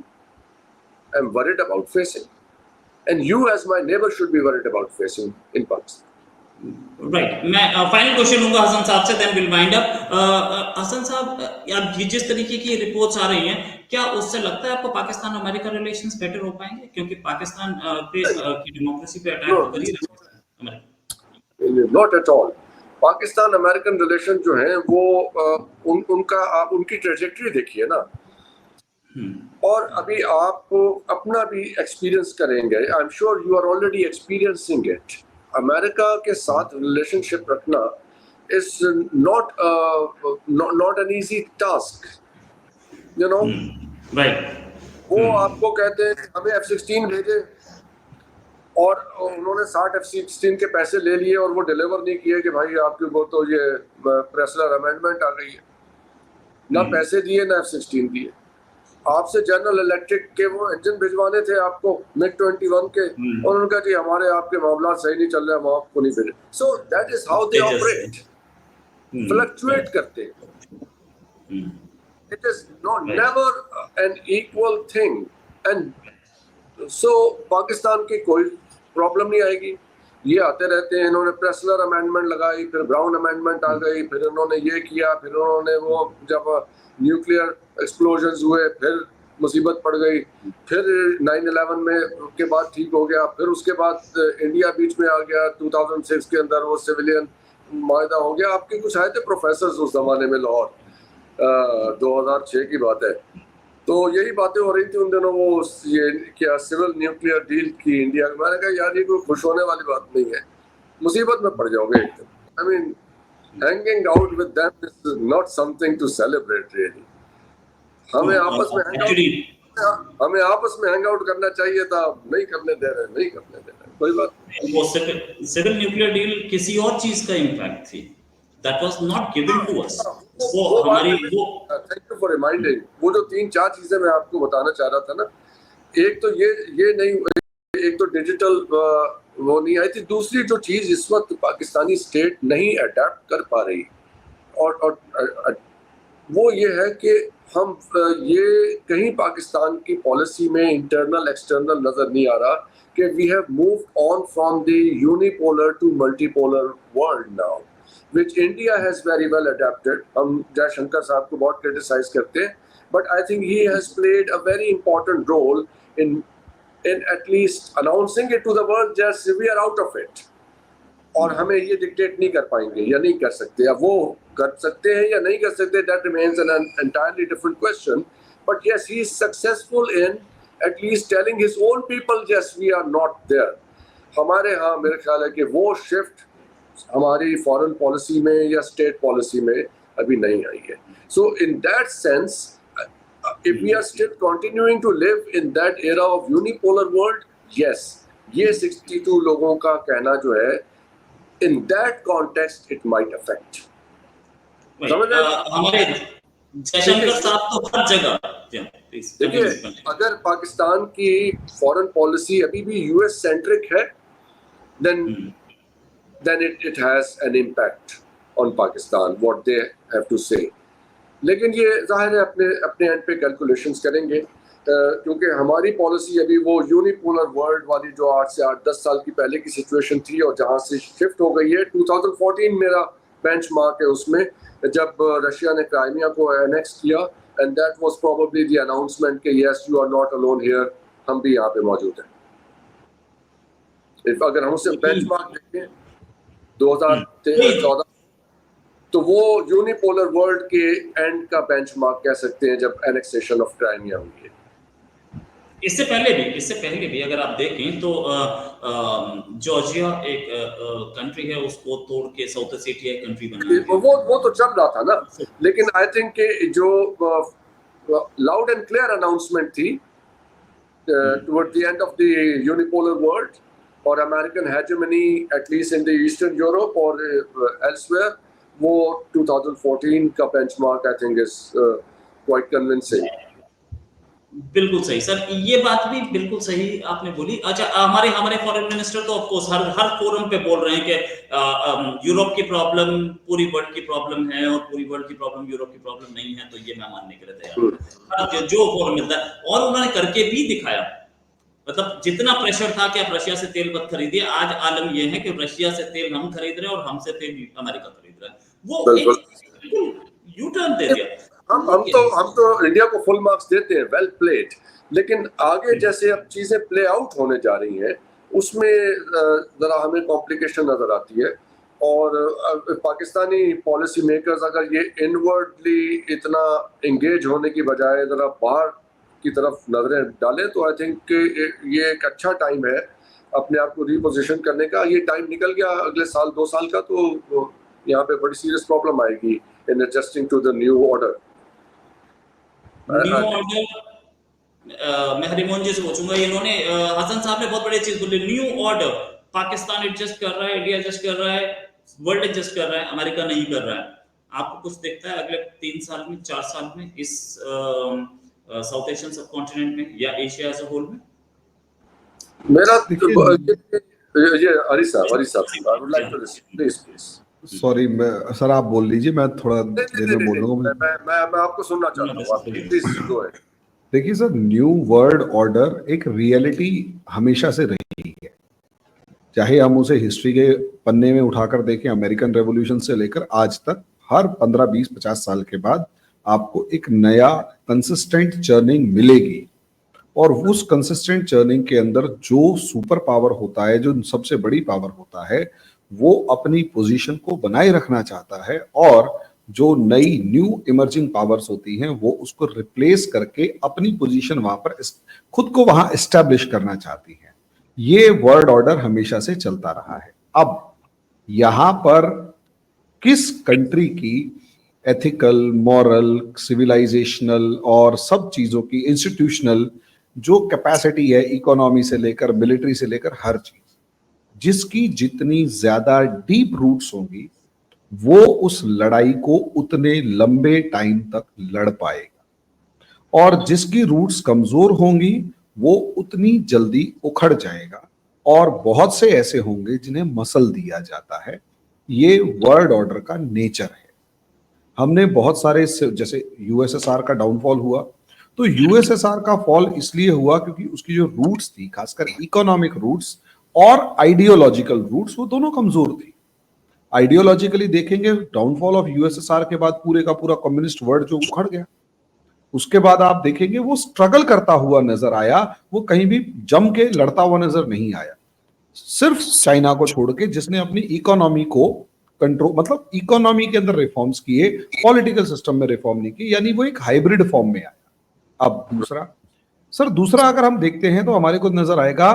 Speaker 2: am worried about facing, and you as my neighbor should be worried about facing in Pakistan.
Speaker 1: Right, मैं फाइनल क्वेश्चन लूंगा हसन साहब से, then will wind up. Hasan साहब, अब ये जिस तरीके की रिपोर्ट्स आ रही हैं, क्या उससे लगता है आपको पाकिस्तान अमेरिका रिलेशंस बेटर हो पाएंगे? क्योंकि पाकिस्तान की डेमोक्रेसी पे अटैक
Speaker 2: No.
Speaker 1: तो कर ही रहा है।
Speaker 2: Not at all. Pakistan American relation जो है वो उनकी ट्रेजेक्टरी देखिए ना, और अभी आप अपना भी एक्सपीरियंस करेंगे। I am sure you are already experiencing it. America के साथ रिलेशनशिप रखना is not an easy task, you know.
Speaker 1: Right,
Speaker 2: वो आपको कहते हैं हमें F-16 भेजे, और उन्होंने 60 F-16 के पैसे ले लिए और वो डिलीवर नहीं किए कि भाई आपके को तो ये प्रेसलर अमेंडमेंट आ गई है, ना पैसे दिए ना F-16 दिए। आपसे जनरल इलेक्ट्रिक के वो इंजन भिजवाने थे आपको MiG-21 के, और उनका जी हमारे आपके मामला सही नहीं चल रहे, हम आपको नहीं भेजे। So that is how they operate, fluctuate करते हैं। It is not never N equal thing, and so Pakistan की कोई प्रॉब्लम नहीं आएगी। ये आते रहते हैं, इन्होंने प्रेसलर अमेंडमेंट लगाई, फिर ब्राउन अमेंडमेंट आ गई, फिर इन्होंने ये किया, फिर उन्होंने वो जब न्यूक्लियर एक्सप्लोजन्स हुए फिर मुसीबत पड़ गई, फिर 9/11 में के बाद ठीक हो गया, फिर उसके बाद इंडिया बीच में आ गया 2006 के अंदर, वो सिविलियन मायदा हो गया। आपके कुछ आए थे प्रोफेसर उस जमाने में लाहौर, 2006 की बात है, तो यही बातें हो रही थी उन दिनों। वो ये क्या सिविल न्यूक्लियर डील की इंडिया, मैंने कहा यार ये कोई खुश होने वाली बात नहीं है, मुसीबत में पड़ जाओगे एक दिन। I mean hanging out with them is not something to celebrate really. हमें आपस में hang out करना चाहिए था, नहीं करने दे रहे, कोई बात नहीं।
Speaker 1: वो सिविल न्यूक्लियर डील किसी और चीज का इम्पैक्ट थी, that was not given to us. वो हमारी वो
Speaker 2: थैंक यू फॉर रिमाइंडिंग। वो जो 3-4 चीजें मैं आपको बताना चाह रहा था ना, एक तो ये नहीं, एक तो डिजिटल वो नहीं आई थी, दूसरी जो चीज इस वक्त पाकिस्तानी स्टेट नहीं अडेप्ट कर पा रही, और वो ये है कि हम ये कहीं पाकिस्तान की पॉलिसी में इंटरनल एक्सटर्नल नजर नहीं आ रहा कि we have moved on from the unipolar to multipolar world now, which India has very well adapted. हम जयशंकर साहब को बहुत क्रिटिसाइज करते हैं, but I think he has played a very important role in at least announcing it to the world just we are out of it, और हमें ये dictate नहीं कर पाएंगे या नहीं कर सकते, या वो कर सकते हैं या नहीं कर सकते, that remains an entirely different question, but yes he is successful in at least telling his own people just we are not there। हमारे यहाँ मेरे ख्याल है कि वो शिफ्ट हमारी फॉरेन पॉलिसी में या स्टेट पॉलिसी में अभी नहीं आई है। So in that sense, if we are still continuing to live in that era of unipolar world, yes, ये 62 लोगों का कहना जो है, in that context it might affect।
Speaker 1: हमारे जयशंकर साहब तो हर जगह,
Speaker 2: देखिए अगर पाकिस्तान की फॉरेन पॉलिसी अभी भी यूएस सेंट्रिक है, then it has an impact on Pakistan what they have to say। लेकिन ये जाहिर है अपने एंड पे कैलकुलेशंस करेंगे, क्योंकि हमारी पॉलिसी अभी वो यूनिपोलर वर्ल्ड वाली जो 8 से 10 साल की पहले की सिचुएशन थी और जहाँ से शिफ्ट हो गई है। 2014 मेरा बेंचमार्क है उसमें, जब रशिया ने क्राइमिया को एनेक्स किया, and that was probably the announcement कि yes you are not alone here, हम भी यहाँ पे मौजूद हैं। अगर हम उसे बेंचमार्क देखें 2013-14, तो वो यूनिपोलर वर्ल्ड के एंड का बेंचमार्क कह सकते हैं जब एनेक्सेशन ऑफ क्राइमिया हुई है।
Speaker 1: इससे पहले भी अगर आप देखें तो जॉर्जिया एक कंट्री है, उसको तोड़ के साउथ ओसेटिया कंट्री बनाया,
Speaker 2: वो तो चल रहा था ना, लेकिन आई थिंक कि जो लाउड एंड क्लियर अनाउंसमेंट थी toward the end of the unipolar world or American hegemony, at least in the Eastern Europe or elsewhere, वो 2014 का benchmark I think is quite convincing.
Speaker 1: बिल्कुल सही सर, ये बात भी बिल्कुल सही आपने बोली। अच्छा, हमारे फॉरेन मिनिस्टर तो ऑफ कोर्स हर फोरम पे बोल रहे हैं कि यूरोप की प्रॉब्लम पूरी वर्ल्ड की प्रॉब्लम है और पूरी वर्ल्ड की प्रॉब्लम यूरोप की प्रॉब्लम नहीं है, तो ये मैं मानने के लिए तैयार हूं। जो फोरम मिलता है, और उन्होंने करके भी दिखाया। मतलब जितना प्रेशर था कि आप रशिया से तेल मत खरीदिए, आज आलम यह है कि रशिया से तेल हम खरीद रहे हैं और हमसे तेल अमेरिका खरीद रहा है। वो एक यू टर्न दे दिया।
Speaker 2: हम तो इंडिया को फुल मार्क्स देते हैं, वेल प्लेड, लेकिन आगे जैसे अब चीजें प्ले आउट होने जा रही हैं उसमें जरा हमें कॉम्प्लिकेशन नजर आती है। और पाकिस्तानी पॉलिसी मेकर्स अगर ये इनवर्डली इतना एंगेज होने की बजाय जरा बाहर की तरफ नजरें डालें तो आई थिंक ये एक अच्छा टाइम है अपने आप को रिपोजिशन करने का। ये टाइम निकल गया अगले साल 2 साल का तो यहाँ पे बड़ी सीरियस प्रॉब्लम आएगी in adjusting to the new order.
Speaker 1: मैं हरिमोहन जी से पूछूंगा, इन्होंने हसन साहब ने बहुत बड़ी चीज बोली, न्यू ऑर्डर। पाकिस्तान एडजस्ट कर रहा है, इंडिया एडजस्ट कर रहा है, वर्ल्ड एडजस्ट कर रहा है, अमेरिका नहीं कर रहा है। आपको कुछ दिखता है अगले 3 साल में, 4 साल में इस साउथ एशियन सब कॉन्टिनेंट में या एशिया एज अ होल में?
Speaker 2: मेरा ये हरी साहब I would like to please
Speaker 3: sorry, मैं सर आप बोल लीजिए, मैं थोड़ा देर में बोलूंगा।
Speaker 2: मैं आपको सुनना चाहता हूं, आप प्लीज गो अहेड।
Speaker 3: देखिए सर, न्यू वर्ल्ड ऑर्डर एक रियलिटी हमेशा से रही है, चाहे हम उसे हिस्ट्री के पन्ने में उठाकर देखें, अमेरिकन रेवोल्यूशन से लेकर आज तक हर 15, 20, 50 साल के बाद आपको एक नया कंसिस्टेंट चर्निंग मिलेगी। और उस कंसिस्टेंट चर्निंग के अंदर जो सुपर पावर होता है, जो सबसे बड़ी पावर होता है, वो अपनी पोजीशन को बनाए रखना चाहता है, और जो नई न्यू इमर्जिंग पावर्स होती हैं वो उसको रिप्लेस करके अपनी पोजीशन वहां पर खुद को वहां एस्टैब्लिश करना चाहती है। ये वर्ल्ड ऑर्डर हमेशा से चलता रहा है। अब यहां पर किस कंट्री की एथिकल, मॉरल, सिविलाइजेशनल और सब चीजों की इंस्टीट्यूशनल जो कैपेसिटी है, इकोनॉमी से लेकर मिलिट्री से लेकर हर चीज, जिसकी जितनी ज्यादा डीप रूट्स होंगी वो उस लड़ाई को उतने लंबे टाइम तक लड़ पाएगा, और जिसकी रूट्स कमजोर होंगी वो उतनी जल्दी उखड़ जाएगा। और बहुत से ऐसे होंगे जिन्हें मसल दिया जाता है। ये वर्ल्ड ऑर्डर का नेचर है। हमने बहुत सारे, जैसे यूएसएसआर का डाउनफॉल हुआ, तो यूएसएसआर का फॉल इसलिए हुआ क्योंकि उसकी जो रूट्स थी, खासकर इकोनॉमिक रूट्स और आइडियोलॉजिकल रूट्स, वो दोनों कमजोर थी। आइडियोलॉजिकली देखेंगे, डाउनफॉल ऑफ यूएसएसआर के बाद पूरे का पूरा कम्युनिस्ट वर्ल्ड जो उखड़ गया, उसके बाद आप देखेंगे वो स्ट्रगल करता हुआ नजर आया, वो कहीं भी जम के लड़ता हुआ नजर नहीं आया। सिर्फ चाइना को छोड़ के, जिसने अपनी इकोनॉमी को कंट्रोल, मतलब इकोनॉमी के अंदर रिफॉर्म्स किए, पॉलिटिकल सिस्टम में रिफॉर्म नहीं किए, यानी वो एक हाइब्रिड फॉर्म में आया। अब दूसरा अगर हम देखते हैं तो हमारे को नजर आएगा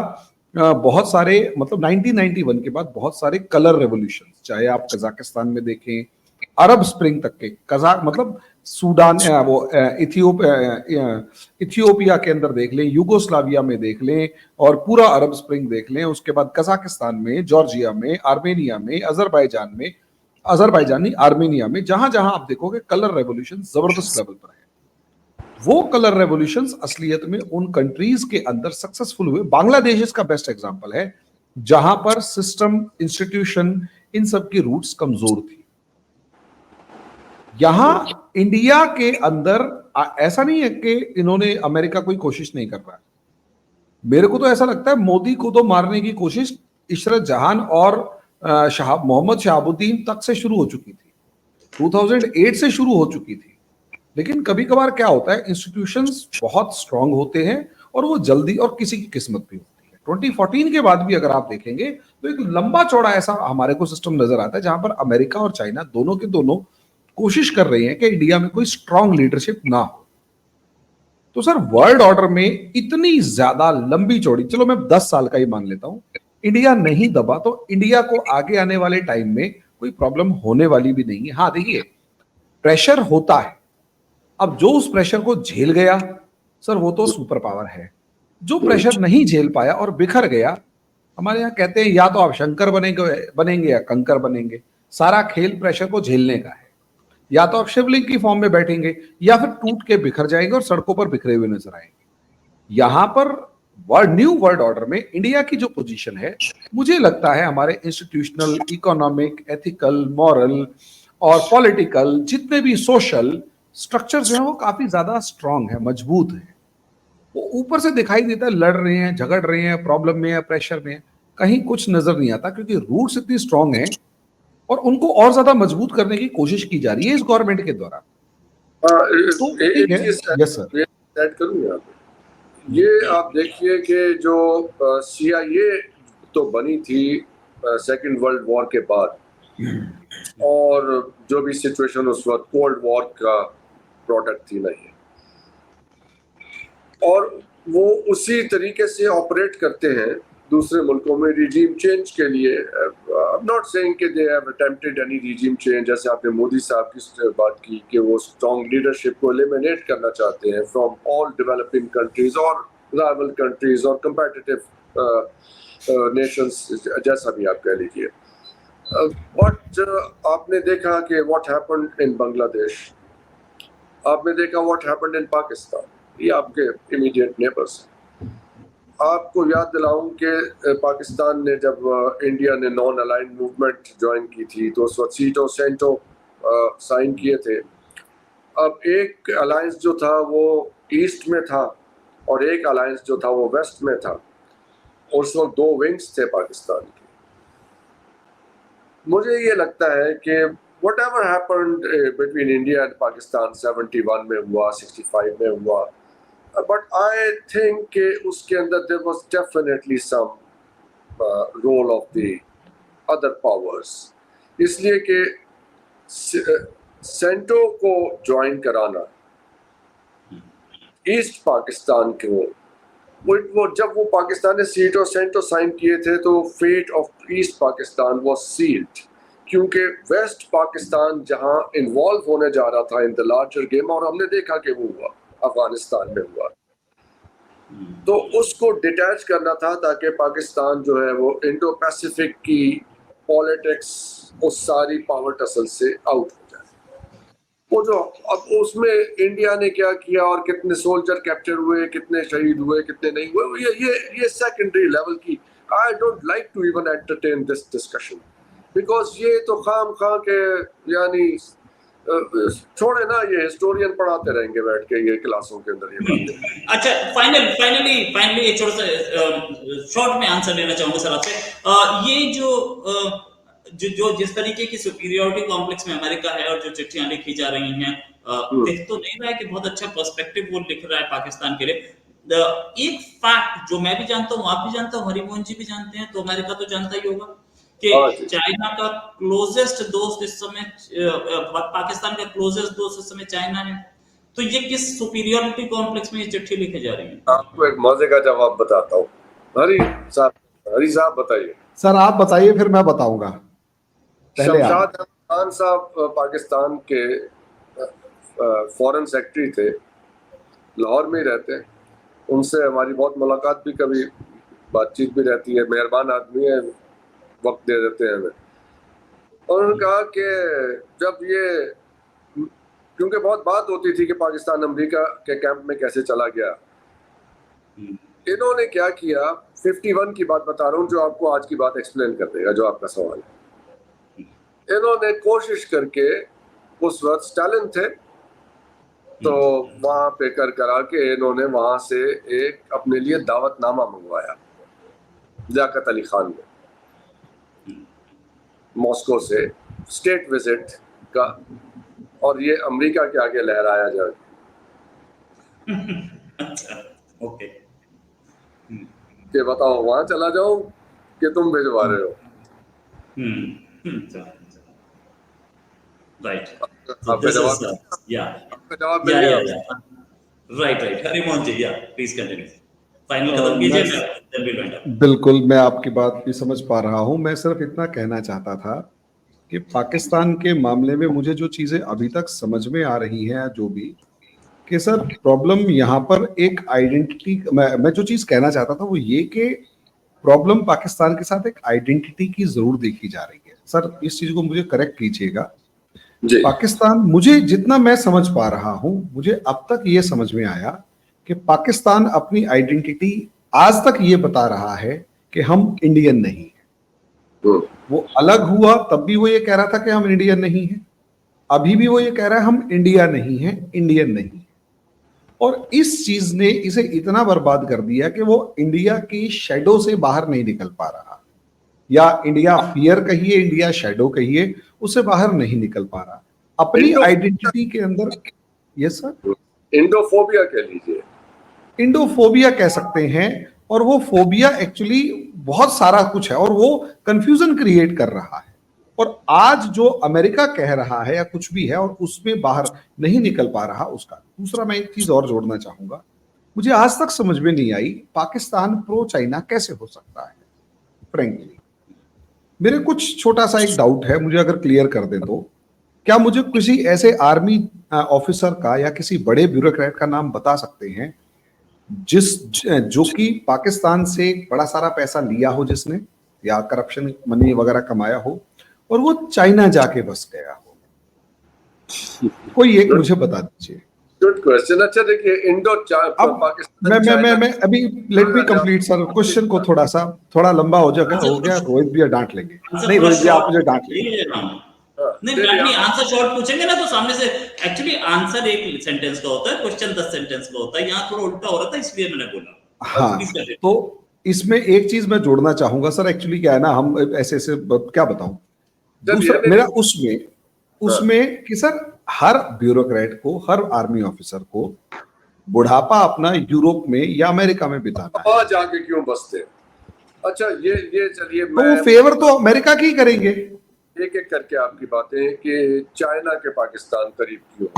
Speaker 3: बहुत सारे, मतलब 1991 के बाद बहुत सारे कलर रेवोल्यूशन, चाहे आप कजाकिस्तान में देखें, अरब स्प्रिंग तक के, कजाक मतलब सूडान, वो इथियोपिया के अंदर देख लें, यूगोस्लाविया में देख लें, और पूरा अरब स्प्रिंग देख लें, उसके बाद कजाकिस्तान में, जॉर्जिया में, आर्मेनिया में, आर्मेनिया में, जहां जहां आप देखोगे कलर रेवोल्यूशन जबरदस्त लेवल पर है। वो कलर रेवोल्यूशंस असलियत में उन कंट्रीज के अंदर सक्सेसफुल हुए। बांग्लादेश इसका बेस्ट एग्जांपल है, जहां पर सिस्टम, इंस्टीट्यूशन, इन सब की रूट्स कमजोर थी। यहां इंडिया के अंदर ऐसा नहीं है कि इन्होंने, अमेरिका कोई कोशिश नहीं कर रहा है। मेरे को तो ऐसा लगता है मोदी को तो मारने की कोशिश इशरत जहान और मोहम्मद शहाबुद्दीन तक से शुरू हो चुकी थी, 2008 से शुरू हो चुकी थी। लेकिन कभी कभार क्या होता है, इंस्टीट्यूशंस बहुत स्ट्रांग होते हैं और वो जल्दी, और किसी की किस्मत भी होती है। 2014 के बाद भी अगर आप देखेंगे तो एक लंबा चौड़ा ऐसा हमारे को सिस्टम नजर आता है, जहां पर अमेरिका और चाइना दोनों के दोनों कोशिश कर रहे हैं कि इंडिया में कोई स्ट्रांग लीडरशिप ना हो। तो सर वर्ल्ड ऑर्डर में इतनी ज्यादा लंबी चौड़ी, चलो मैं 10 साल का ही मान लेता हूं, इंडिया नहीं दबा तो इंडिया को आगे आने वाले टाइम में कोई प्रॉब्लम होने वाली भी नहीं है। हाँ देखिए, प्रेशर होता है। अब जो उस प्रेशर को झेल गया सर, वो तो सुपर पावर है। जो प्रेशर नहीं झेल पाया और बिखर गया, हमारे यहाँ कहते हैं या तो आप शंकर बनेंगे या कंकर बनेंगे। सारा खेल प्रेशर को झेलने का है। या तो आप शिवलिंग की फॉर्म में बैठेंगे या फिर टूट के बिखर जाएंगे और सड़कों पर बिखरे हुए नजर आएंगे। यहां पर न्यू वर्ल्ड ऑर्डर में इंडिया की जो पोजीशन है, मुझे लगता है हमारे इंस्टीट्यूशनल, इकोनॉमिक, एथिकल, मॉरल और पॉलिटिकल जितने भी सोशल स्ट्रक्चर्स हैं वो काफी ज्यादा स्ट्रांग है, मजबूत है। वो ऊपर से दिखाई देता है लड़ रहे हैं, झगड़ रहे हैं, प्रॉब्लम में है, प्रेशर में है, कहीं कुछ नजर नहीं आता क्योंकि रूट्स इतनी स्ट्रांग है और उनको और ज्यादा मजबूत करने की कोशिश की जा रही है इस गवर्नमेंट के द्वारा। तो ठीक है। यस सर,
Speaker 2: ऐड करूं यहाँ पे। ये आप देखिए कि जो CIA तो बनी थी सेकेंड वर्ल्ड वॉर के बाद, और जो भी सिचुएशन उस वक्त कोल्ड वॉर का प्रोडक्ट थी नहीं, और वो उसी तरीके से ऑपरेट करते हैं दूसरे मुल्कों में रिजीम चेंज के लिए। आई एम नॉट सेइंग कि they have attempted any regime change, जैसे आपने मोदी साहब की बात की कि वो स्ट्रॉन्ग लीडरशिप को एलिमिनेट करना चाहते हैं फ्रॉम ऑल डेवलपिंग कंट्रीज और राइवल कंट्रीज और कंपेटिटिव नेशंस, जैसा भी आप कह लीजिए। बट आपने देखा कि व्हाट हैपेंड इन बांग्लादेश, आपने देखा व्हाट हैपेंड इन पाकिस्तान, ये आपके इमीडिएट नेबर्स। आपको याद दिलाऊं कि पाकिस्तान ने जब इंडिया ने नॉन अलाइंड मूवमेंट ज्वाइन की थी तो उस वक्त सीटो सेंटो साइन किए थे। अब एक अलायंस जो था वो ईस्ट में था और एक अलायंस जो था वो वेस्ट में था, और उस वक्त दो विंग्स थे पाकिस्तान के। मुझे ये लगता है कि whatever happened between India and Pakistan 71 में हुआ, 65 में हुआ, but I think कि उसके अंदर there was definitely some role of the other powers, इसलिए कि सेंटो को ज्वाइन कराना ईस्ट पाकिस्तान को, वो जब वो पाकिस्तान ने सीटो सेंटो साइन किए थे तो fate of East Pakistan was sealed, क्योंकि वेस्ट पाकिस्तान जहां इन्वॉल्व होने जा रहा था इन द लार्जर गेम, और हमने देखा कि वो हुआ, अफगानिस्तान में हुआ, तो उसको डिटैच करना था ताकि पाकिस्तान जो है वो इंडो पैसिफिक की पॉलिटिक्स उस सारी पावर टसल से आउट हो जाए। वो जो अब उसमें इंडिया ने क्या किया और कितने सोल्जर कैप्चर हुए, कितने शहीद हुए, कितने नहीं हुए, ये सेकेंडरी लेवल की, I don't like to even entertain this discussion, because ये तो खाम के यानी छोड़े ना, ये हिस्टोरियन पढ़ाते रहेंगे बैठ के ये क्लासों के अंदर ये बातें।
Speaker 1: अच्छा, फाइनली एक छोटा सा शॉर्ट में आंसर लेना चाहूंगा सर आपसे। ये जो जिस तरीके की सुपीरियरिटी कॉम्प्लेक्स में अमेरिका है और जो चिट्ठियां लिखी जा रही हैं, दिख तो नहीं रहा है कि बहुत अच्छा पर्सपेक्टिव वो लिख रहा है पाकिस्तान के लिए। एक फैक्ट जो मैं भी जानता हूँ, आप भी जानते हो, हरिमोहन जी भी जानते हैं, तो अमेरिका तो जानता ही होगा कि चाइना का क्लोजेस्ट दोस्त इस समय, पाकिस्तान का क्लोजेस्ट दोस्त इस समय चाइना है। तो ये किस सुपीरियरिटी कॉम्प्लेक्स में ये चिट्ठी लिखे जा रही है?
Speaker 2: आपको एक मजे का जवाब बताता हूँ। हरी साहब बताइए।
Speaker 3: सर आप बताइए फिर मैं बताऊंगा।
Speaker 2: शमशाद खान साहब पाकिस्तान के फॉरेन सेक्रेटरी थे, लाहौर में ही रहते हैं, उनसे हमारी बहुत मुलाकात भी, कभी बातचीत भी रहती है, मेहरबान आदमी है, वक्त दे देते हैं हमें। और उन्होंने कहा कि जब ये, क्योंकि बहुत बात होती थी कि पाकिस्तान अमेरिका के कैंप में कैसे चला गया, इन्होंने क्या किया, 51 की बात बता रहा हूँ जो आपको आज की बात एक्सप्लेन कर देगा जो आपका सवाल है। इन्होंने कोशिश करके, उस वक्त स्टालिन थे, तो वहां पे करा के इन्होंने वहां से एक अपने लिए दावतनामा मंगवाया लियाकत अली खान ने, मॉस्को से स्टेट विजिट का, और ये अमेरिका के आगे लहराया जाए।
Speaker 1: अच्छा, ओके,
Speaker 2: कि बताओ वहां चला जाऊं कि तुम भिजवा रहे हो।
Speaker 1: राइट,
Speaker 2: आपका जवाब मिल गया।
Speaker 1: राइट, हरिमोहन जी, या प्लीज कंटिन्यू, फाइनल खत्म कीजिए।
Speaker 3: बिल्कुल, मैं आपकी बात भी समझ पा रहा हूं। मैं सिर्फ इतना कहना चाहता था कि पाकिस्तान के मामले में मुझे जो चीजें अभी तक समझ में आ रही हैं, जो भी, कि सर प्रॉब्लम यहाँ पर एक आइडेंटिटी, मैं जो चीज कहना चाहता था वो ये कि प्रॉब्लम पाकिस्तान के साथ एक आइडेंटिटी की जरूर देखी जा रही है। सर इस चीज को मुझे करेक्ट कीजिएगा।
Speaker 2: जी
Speaker 3: पाकिस्तान, मुझे जितना मैं समझ पा रहा हूं, मुझे अब तक ये समझ में आया कि पाकिस्तान अपनी आइडेंटिटी आज तक ये बता रहा है कि हम इंडियन नहीं हैं। वो अलग हुआ तब भी वो ये कह रहा था कि हम इंडियन नहीं हैं, अभी भी वो ये कह रहा है हम इंडिया नहीं है, इंडियन नहीं है। और इस चीज ने इसे इतना बर्बाद कर दिया कि वो इंडिया की शैडो से बाहर नहीं निकल पा रहा, या इंडिया फियर कहिए, इंडिया शैडो कहिए, उससे बाहर नहीं निकल पा रहा अपनी आइडेंटिटी के अंदर। यस सर,
Speaker 2: इंडोफोबिया कह लीजिए,
Speaker 3: इंडोफोबिया कह सकते हैं। और वो फोबिया एक्चुअली बहुत सारा कुछ है और वो कंफ्यूजन क्रिएट कर रहा है। और आज जो अमेरिका कह रहा है या कुछ भी है और उसमें बाहर नहीं निकल पा रहा उसका। दूसरा मैं एक चीज और जोड़ना चाहूंगा, मुझे आज तक समझ में नहीं आई पाकिस्तान प्रो चाइना कैसे हो सकता है। फ्रेंकली मेरे कुछ छोटा सा एक डाउट है, मुझे अगर क्लियर कर दें तो क्या मुझे किसी ऐसे आर्मी ऑफिसर का या किसी बड़े ब्यूरोक्रेट का नाम बता सकते हैं जो कि पाकिस्तान से बड़ा सारा पैसा लिया हो जिसने, या करप्शन मनी वगैरह कमाया हो और वो चाइना जाके बस गया हो? कोई एक मुझे बता दीजिए।
Speaker 2: Good question. अच्छा देखिए, पाकिस्तान
Speaker 3: मैं अभी let me complete sir question को, थोड़ा लंबा हो गया, रोहित भैया डांट लेंगे। नहीं रोहित भैया आप मुझे डांट लेंगे।
Speaker 1: नहीं, आंसर शॉर्ट पूछेंगे ना तो सामने से, एक्चुअली आंसर एक सेंटेंस का होता है, क्वेश्चन 10 सेंटेंस का होता है, यहाँ थोड़ा उल्टा हो रहा था इसलिए मैंने बोला।
Speaker 3: हाँ, तो इसमें एक चीज मैं जोड़ना चाहूंगा सर, एक्चुअली क्या है ना, हम ऐसे क्या बताऊं, दूसरा मेरा उसमें कि सर हर ब्यूरोक्रेट को, हर आर्मी ऑफिसर को बुढ़ापा अपना यूरोप में या अमेरिका में बिताना है,
Speaker 2: जाके क्यों बसते? अच्छा ये चलिए,
Speaker 3: तो वो फेवर तो अमेरिका की करेंगे।
Speaker 2: एक एक करके आपकी बातें कि चाइना के पाकिस्तान करीब क्यों।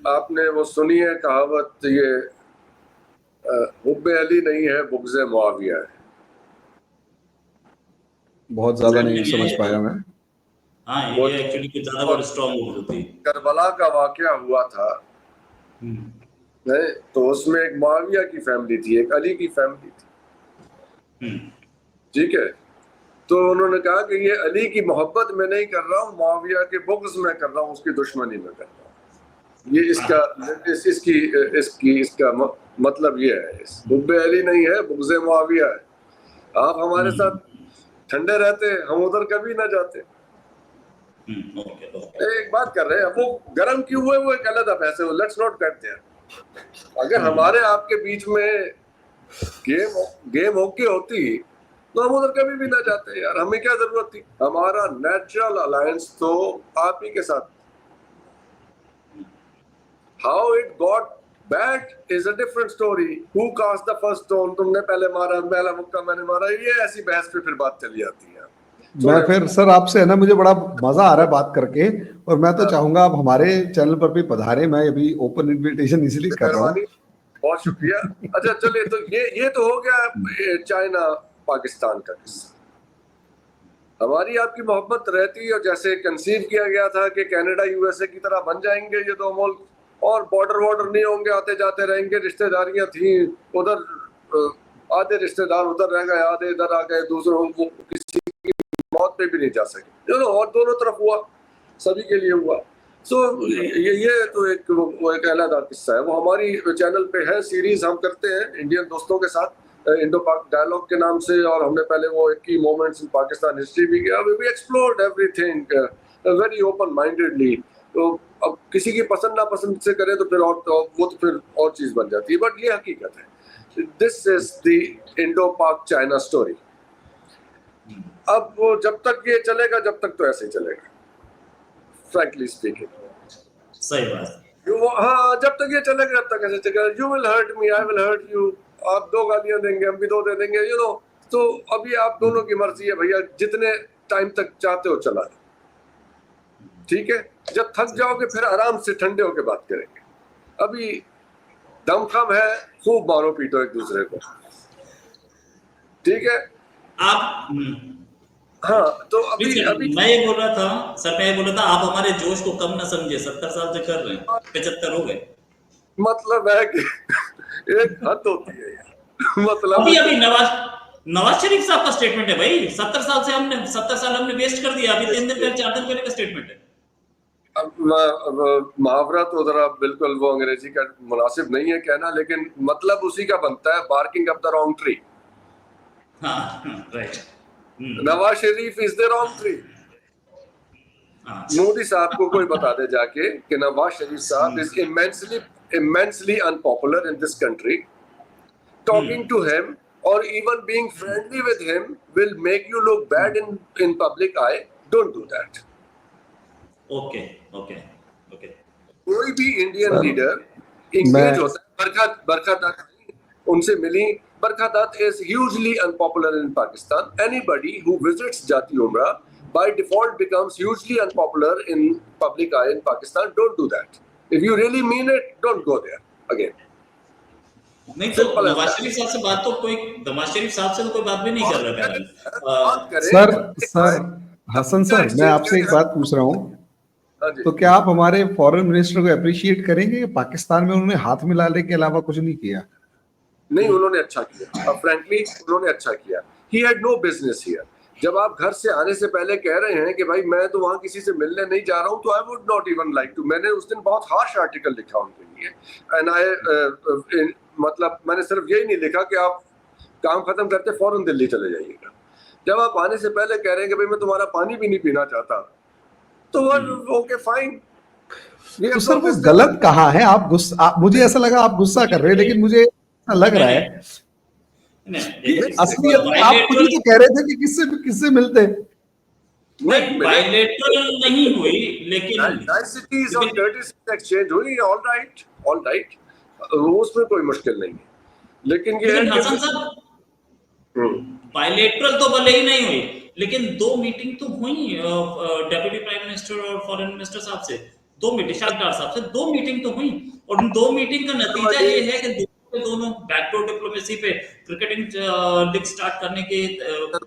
Speaker 2: आपने वो सुनी है कहावत, ये हुब्बे अली नहीं है, बुग़्ज़े मुआविया है।
Speaker 3: बहुत ज्यादा नहीं समझ पाया मैं।
Speaker 1: हाँ, ये एक्चुअली कुछ ज्यादा बहुत स्ट्रांग होती है।
Speaker 2: करबला का वाकया हुआ था, नहीं तो उसमें एक मुआविया की फैमिली थी, एक अली की फैमिली थी, ठीक है। तो उन्होंने कहा कि ये अली की मोहब्बत में नहीं कर रहा हूँ, मुआविया के बुग़्ज़ में कर रहा हूँ, उसकी दुश्मनी में कर रहा हूँ। ये इसका मतलब ये है, हुब्बे अली नहीं है, बुग़्ज़े मुआविया है। आप हमारे साथ ठंडे रहते, हम उधर कभी ना जाते। एक बात कर रहे हैं, वो गर्म क्यों हुए वो एक अलग बहस है, लेट्स नॉट गेट देयर। अगर हमारे आपके बीच में गेम ओके होती तो हम उधर कभी भी ना जाते यार, हमें क्या जरूरत थी। हमारा नेचुरल अलायंस तो आप ही के साथ। How it got bad is a different story. Who cast the first stone, तुमने पहले मारा, पहला मुक्का मैंने मारा, ये ऐसी बहस पे फिर बात चली जाती है।
Speaker 3: मैं फिर सर आपसे है ना, मुझे बड़ा मजा आ रहा है बात करके, और मैं तो चाहूंगा आप हमारे चैनल पर भी पधारे। मैं अभी ओपन इनविटेशन इसलिए कर रहा हूँ।
Speaker 2: बहुत शुक्रिया। अच्छा चलिए, तो ये तो हो गया चाइना पाकिस्तान का किस्सा। हमारी आपकी मोहब्बत रहती और जैसे कंसीव किया गया था कि कनाडा यूएसए की तरह बन जाएंगे ये दो मुल्क, और बॉर्डर नहीं होंगे, आते जाते रहेंगे। रिश्तेदारियां थी उधर, आधे रिश्तेदार उधर रह गए, आधे इधर आ गए, दूसरों को किसी की मौत पे भी नहीं जा सके, और दोनों तरफ हुआ, सभी के लिए हुआ। ये तो एक अलग किस्सा है, वो हमारी चैनल पे है, सीरीज हम करते हैं इंडियन दोस्तों के साथ, इंडो पाक डायलॉग के नाम से। और हमने पहले वो की मोमेंट्स इन पाकिस्तान हिस्ट्री भी किया। We explored everything very open mindedly. तो अब किसी की पसंद ना पसंद से करें तो फिर वो तो फिर और चीज बन जाती है, बट ये हकीकत है। दिस इज द इंडो पाक चाइना स्टोरी। अब वो जब तक ये चलेगा, जब तक तो ऐसे ही चलेगा, फ्रैंकली स्पीकिंग।
Speaker 1: सही बात।
Speaker 2: हाँ, जब तक ये चलेगा, जब तक ऐसे चलेगा। You will hurt me, I will hurt you. आप दो गालियां देंगे, हम भी दो दे देंगे, तो अभी आप दोनों की मर्जी है भैया, जितने टाइम तक चाहते हो चला, ठीक है। जब थक जाओगे फिर आराम से ठंडे होके बात करेंगे। अभी दमखम है, खूब मारो पीटो एक दूसरे को, ठीक है।
Speaker 1: आप
Speaker 2: हाँ, तो अभी
Speaker 1: मैं ये बोल रहा था, आप हमारे जोश को कम ना समझे। 70 साल से कर रहे हैं, 75 हो गए।
Speaker 2: मतलब है कि एक हद होती है यार। मतलब
Speaker 1: अभी नवाज शरीफ साहब का स्टेटमेंट है भाई, 70 साल हमने वेस्ट कर दिया, अभी 3 दिन पहले 4 दिन पहले का स्टेटमेंट है।
Speaker 2: अब मुहावरा तो जरा बिल्कुल वो अंग्रेजी का मुनासिब नहीं है कहना, लेकिन मतलब उसी का बनता है, barking up the wrong tree.
Speaker 1: Right.
Speaker 2: Nawaz Sharif is the wrong tree. Modi साहब को कोई बता दे जाके कि नवाज शरीफ साहब is immensely unpopular in this country. Talking to him or even being friendly with him will make you look bad in public eye. Don't do that.
Speaker 1: Okay.
Speaker 2: कोई भी Indian leader engage होता है, बरखा दत्त उनसे मिली। बरखा Dutt is hugely unpopular in Pakistan. Anybody who visits Jati Umrah by default becomes hugely unpopular in public eye in Pakistan. Don't do that. If you really mean it, don't go there again.
Speaker 1: नहीं तो नवाज शरीफ साहब से तो कोई बात भी नहीं कर रहा है।
Speaker 3: सर हसन सर, मैं आपसे एक बात पूछ रहा हूँ, तो क्या आप हमारे फॉरेन मिनिस्टर को अप्रिशिएट करेंगे? पाकिस्तान में उन्होंने हाथ मिलाने के अलावा कुछ नहीं किया।
Speaker 2: नहीं, उन्होंने अच्छा किया, फ्रैंकली उन्होंने अच्छा किया। He had no business here. जब आप घर से आने से पहले कह रहे हैं कि भाई मैं तो वहां किसी से मिलने नहीं जा रहा हूं, तो I would not even like to. मैंने उस दिन बहुत हार्श आर्टिकल लिखा उनके लिए, एंड मतलब मैंने सिर्फ यही नहीं लिखा कि आप काम खत्म करते फौरन दिल्ली चले जाइएगा। जब आप आने से पहले कह रहे हैं कि भाई मैं तुम्हारा पानी भी नहीं पीना चाहता, तो ओके फाइन।
Speaker 3: तो सर वो गलत कहाँ है? मुझे ऐसा लगा आप गुस्सा कर रहे हैं, लेकिन मुझे ऐसा लग रहा है असलियत में आप खुद ही तो कह रहे थे कि किससे मिलते।
Speaker 1: नहीं, बायलैटरल नहीं हुई, लेकिन
Speaker 2: नाइसिटीज और कर्टेसी एक्सचेंज हुई। ऑल राइट, उसमें कोई मुश्किल नहीं है, लेकिन ये
Speaker 1: हसन साहब बायलैटरल तो भले ही नहीं हुई, लेकिन 2 मीटिंग तो हुई डेप्यूटी प्राइम मिनिस्टर और फॉरेन मिनिस्टर साहब से, 2 मीटिंग, शाहदार साहब से 2 मीटिंग तो हुई, और उन 2 मीटिंग का नतीजा ये है कि दोनों बैकडोर डिप्लोमेसी पे क्रिकेटिंग लीग स्टार्ट करने की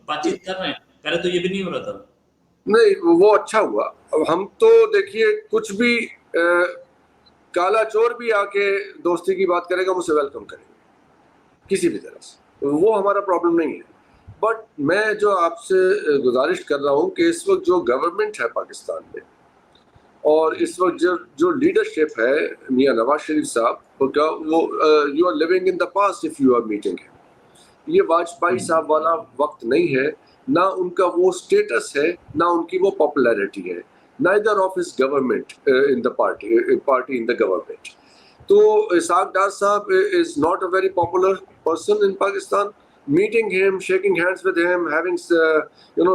Speaker 1: बातचीत कर रहे हैं। पहले तो ये भी नहीं हो रहा था।
Speaker 2: नहीं, वो अच्छा हुआ। अब हम तो देखिए, कुछ भी काला चोर भी आके दोस्ती की बात करेगा, मुझसे वेलकम करेंगे किसी भी तरह से, वो हमारा प्रॉब्लम नहीं है। बट मैं जो आपसे गुजारिश कर रहा हूँ कि इस वक्त जो गवर्नमेंट है पाकिस्तान में, और इस वक्त जो लीडरशिप है मियां नवाज शरीफ साहब का, वो you are living in the past if you are meeting है। ये वाजपेयी साहब वाला वक्त नहीं है, ना उनका वो स्टेटस है, ना उनकी वो पॉपुलैरिटी है, neither of his government in the party in the government. तो इसाक डार साहब is not a very popular person in Pakistan. Meeting him, shaking hands with him, having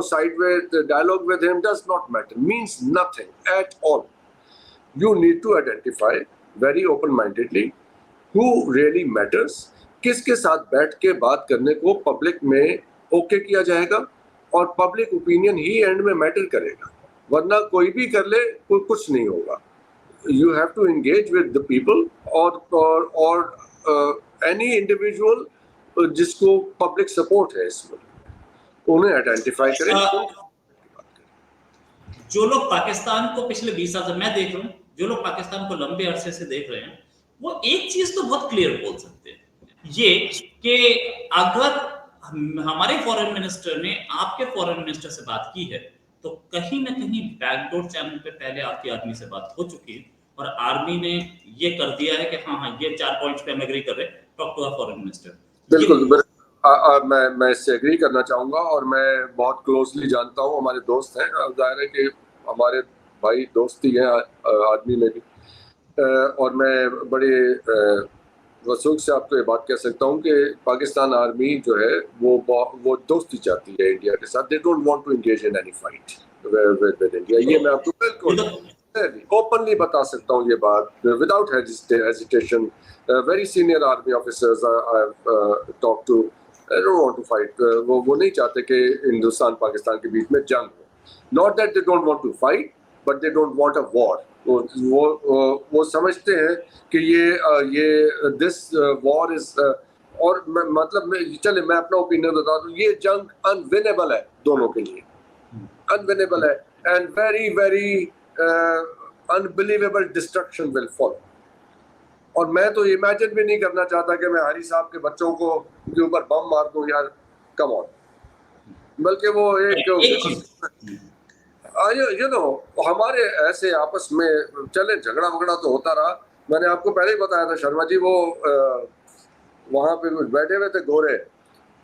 Speaker 2: sideways dialogue with him does not matter, means nothing at all. You need to identify very open-mindedly who really matters. किसके साथ बैठ के बात करने को public में okay किया जाएगा, और पब्लिक ओपिनियन ही एंड में मैटर करेगा, वरना कोई भी कर ले कुछ नहीं होगा. You have to engage with the people or any individual जिसको पब्लिक सपोर्ट है इसमें, उन्हें आइडेंटिफाई करें.
Speaker 1: जो लोग पाकिस्तान को पिछले 20 साल से मैं देख रहा हूँ, जो लोग पाकिस्तान को लंबे अरसे से देख रहे हैं, वो एक चीज तो बहुत क्लियर बोल सकते हैं, ये कि अगर हमारे फॉरेन मिनिस्टर ने आपके फॉरेन मिनिस्टर से बात की है, तो कहीं ना कहीं बैकडोर चैनल पे पहले आपकी आर्मी से बात हो चुकी है, और आर्मी ने ये कर दिया है कि हाँ ये 4 पॉइंट्स पे हम एग्री कर रहे हैं, टॉक टू फॉरेन मिनिस्टर.
Speaker 2: बिल्कुल, मैं इससे एग्री करना चाहूँगा, और मैं बहुत क्लोजली जानता हूँ, हमारे दोस्त हैं, जाहिर है कि हमारे भाई दोस्त ही हैं आदमी में भी, और मैं बड़े वसूख से आपको ये बात कह सकता हूँ कि पाकिस्तान आर्मी जो है वो दोस्ती चाहती है इंडिया के साथ. They don't want to engage in any fight with India. ये मैं आपको बिल्कुल ओपनली बता सकता हूँ ये बात, without hesitation. Very senior army officers I've talked to, I don't want to fight. वो नहीं चाहते कि हिंदुस्तान पाकिस्तान के बीच में जंग हो. Not that they don't want to fight, but they don't want a war. वो समझते हैं कि ये this war is और मतलब चले मैं अपना ओपिनियन बता दूं, ये जंग अनविनेबल है दोनों के लिए, अनविनेबल है, and very very unbelievable destruction will follow. और मैं तो इमेजिन भी नहीं करना चाहता कि मैं हरी साहब के बच्चों को के ऊपर बम मार दूं यार, कम ऑन। बल्कि वो एक यू नो हमारे ऐसे आपस में चले झगड़ा वगड़ा तो होता रहा। मैंने आपको पहले ही बताया था शर्मा जी, वो वहाँ पे बैठे हुए थे गोरे,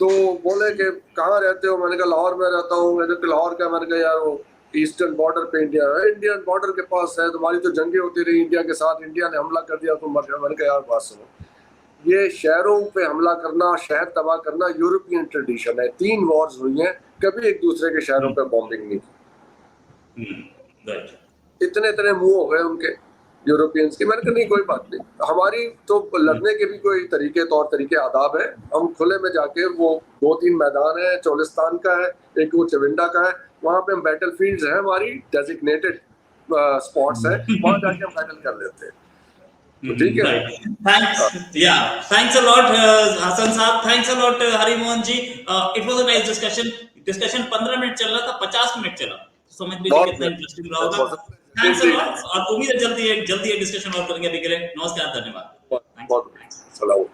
Speaker 2: तो बोले कि कहाँ रहते हो, मैंने कहा लाहौर में रहता हूँ। मैंने कहा लाहौर का, मैंने कहा यार वो ईस्टर्न बॉर्डर पे इंडियन बॉर्डर के पास है, तुम्हारी तो जंगें होती रही इंडिया के साथ, इंडिया ने हमला कर दिया, तुम मर गए। मैंने कहा यार बात सुनो, ये शहरों पे हमला करना, शहर तबाह करना यूरोपियन ट्रेडिशन है। 3 वॉर्स हुई हैं, कभी एक दूसरे के शहरों पे बॉम्बिंग नहीं की। इतने मुंह हो गए उनके यूरोपियंस की। मैंने कहा नहीं कोई बात नहीं, हमारी तो लड़ने के भी कोई तरीके, तौर तरीके, आदाब है। हम खुले में जाके, वो 2-3 मैदान है, चोलिस्तान का है, एक वो चविंडा का है, वहाँ पे हम बैटल फील्ड्स हैं, हमारी डेजिग्नेटेड स्पॉट्स है, वहाँ जाके हम बैटल कर लेते हैं। ठीक है।
Speaker 1: Thanks a lot, Hasan साहब, thanks a lot, Hari Mohan जी। It was a nice discussion। 15 minute चल रहा था, 50 मिनट चला, समझ लीजिए कितना इंटरेस्टिंग रहा होगा। थैंक्स अ लॉट, और उम्मीद है जल्दी एक डिस्कशन और करेंगे। अभी के लिए नमस्कार, धन्यवाद।
Speaker 2: बहुत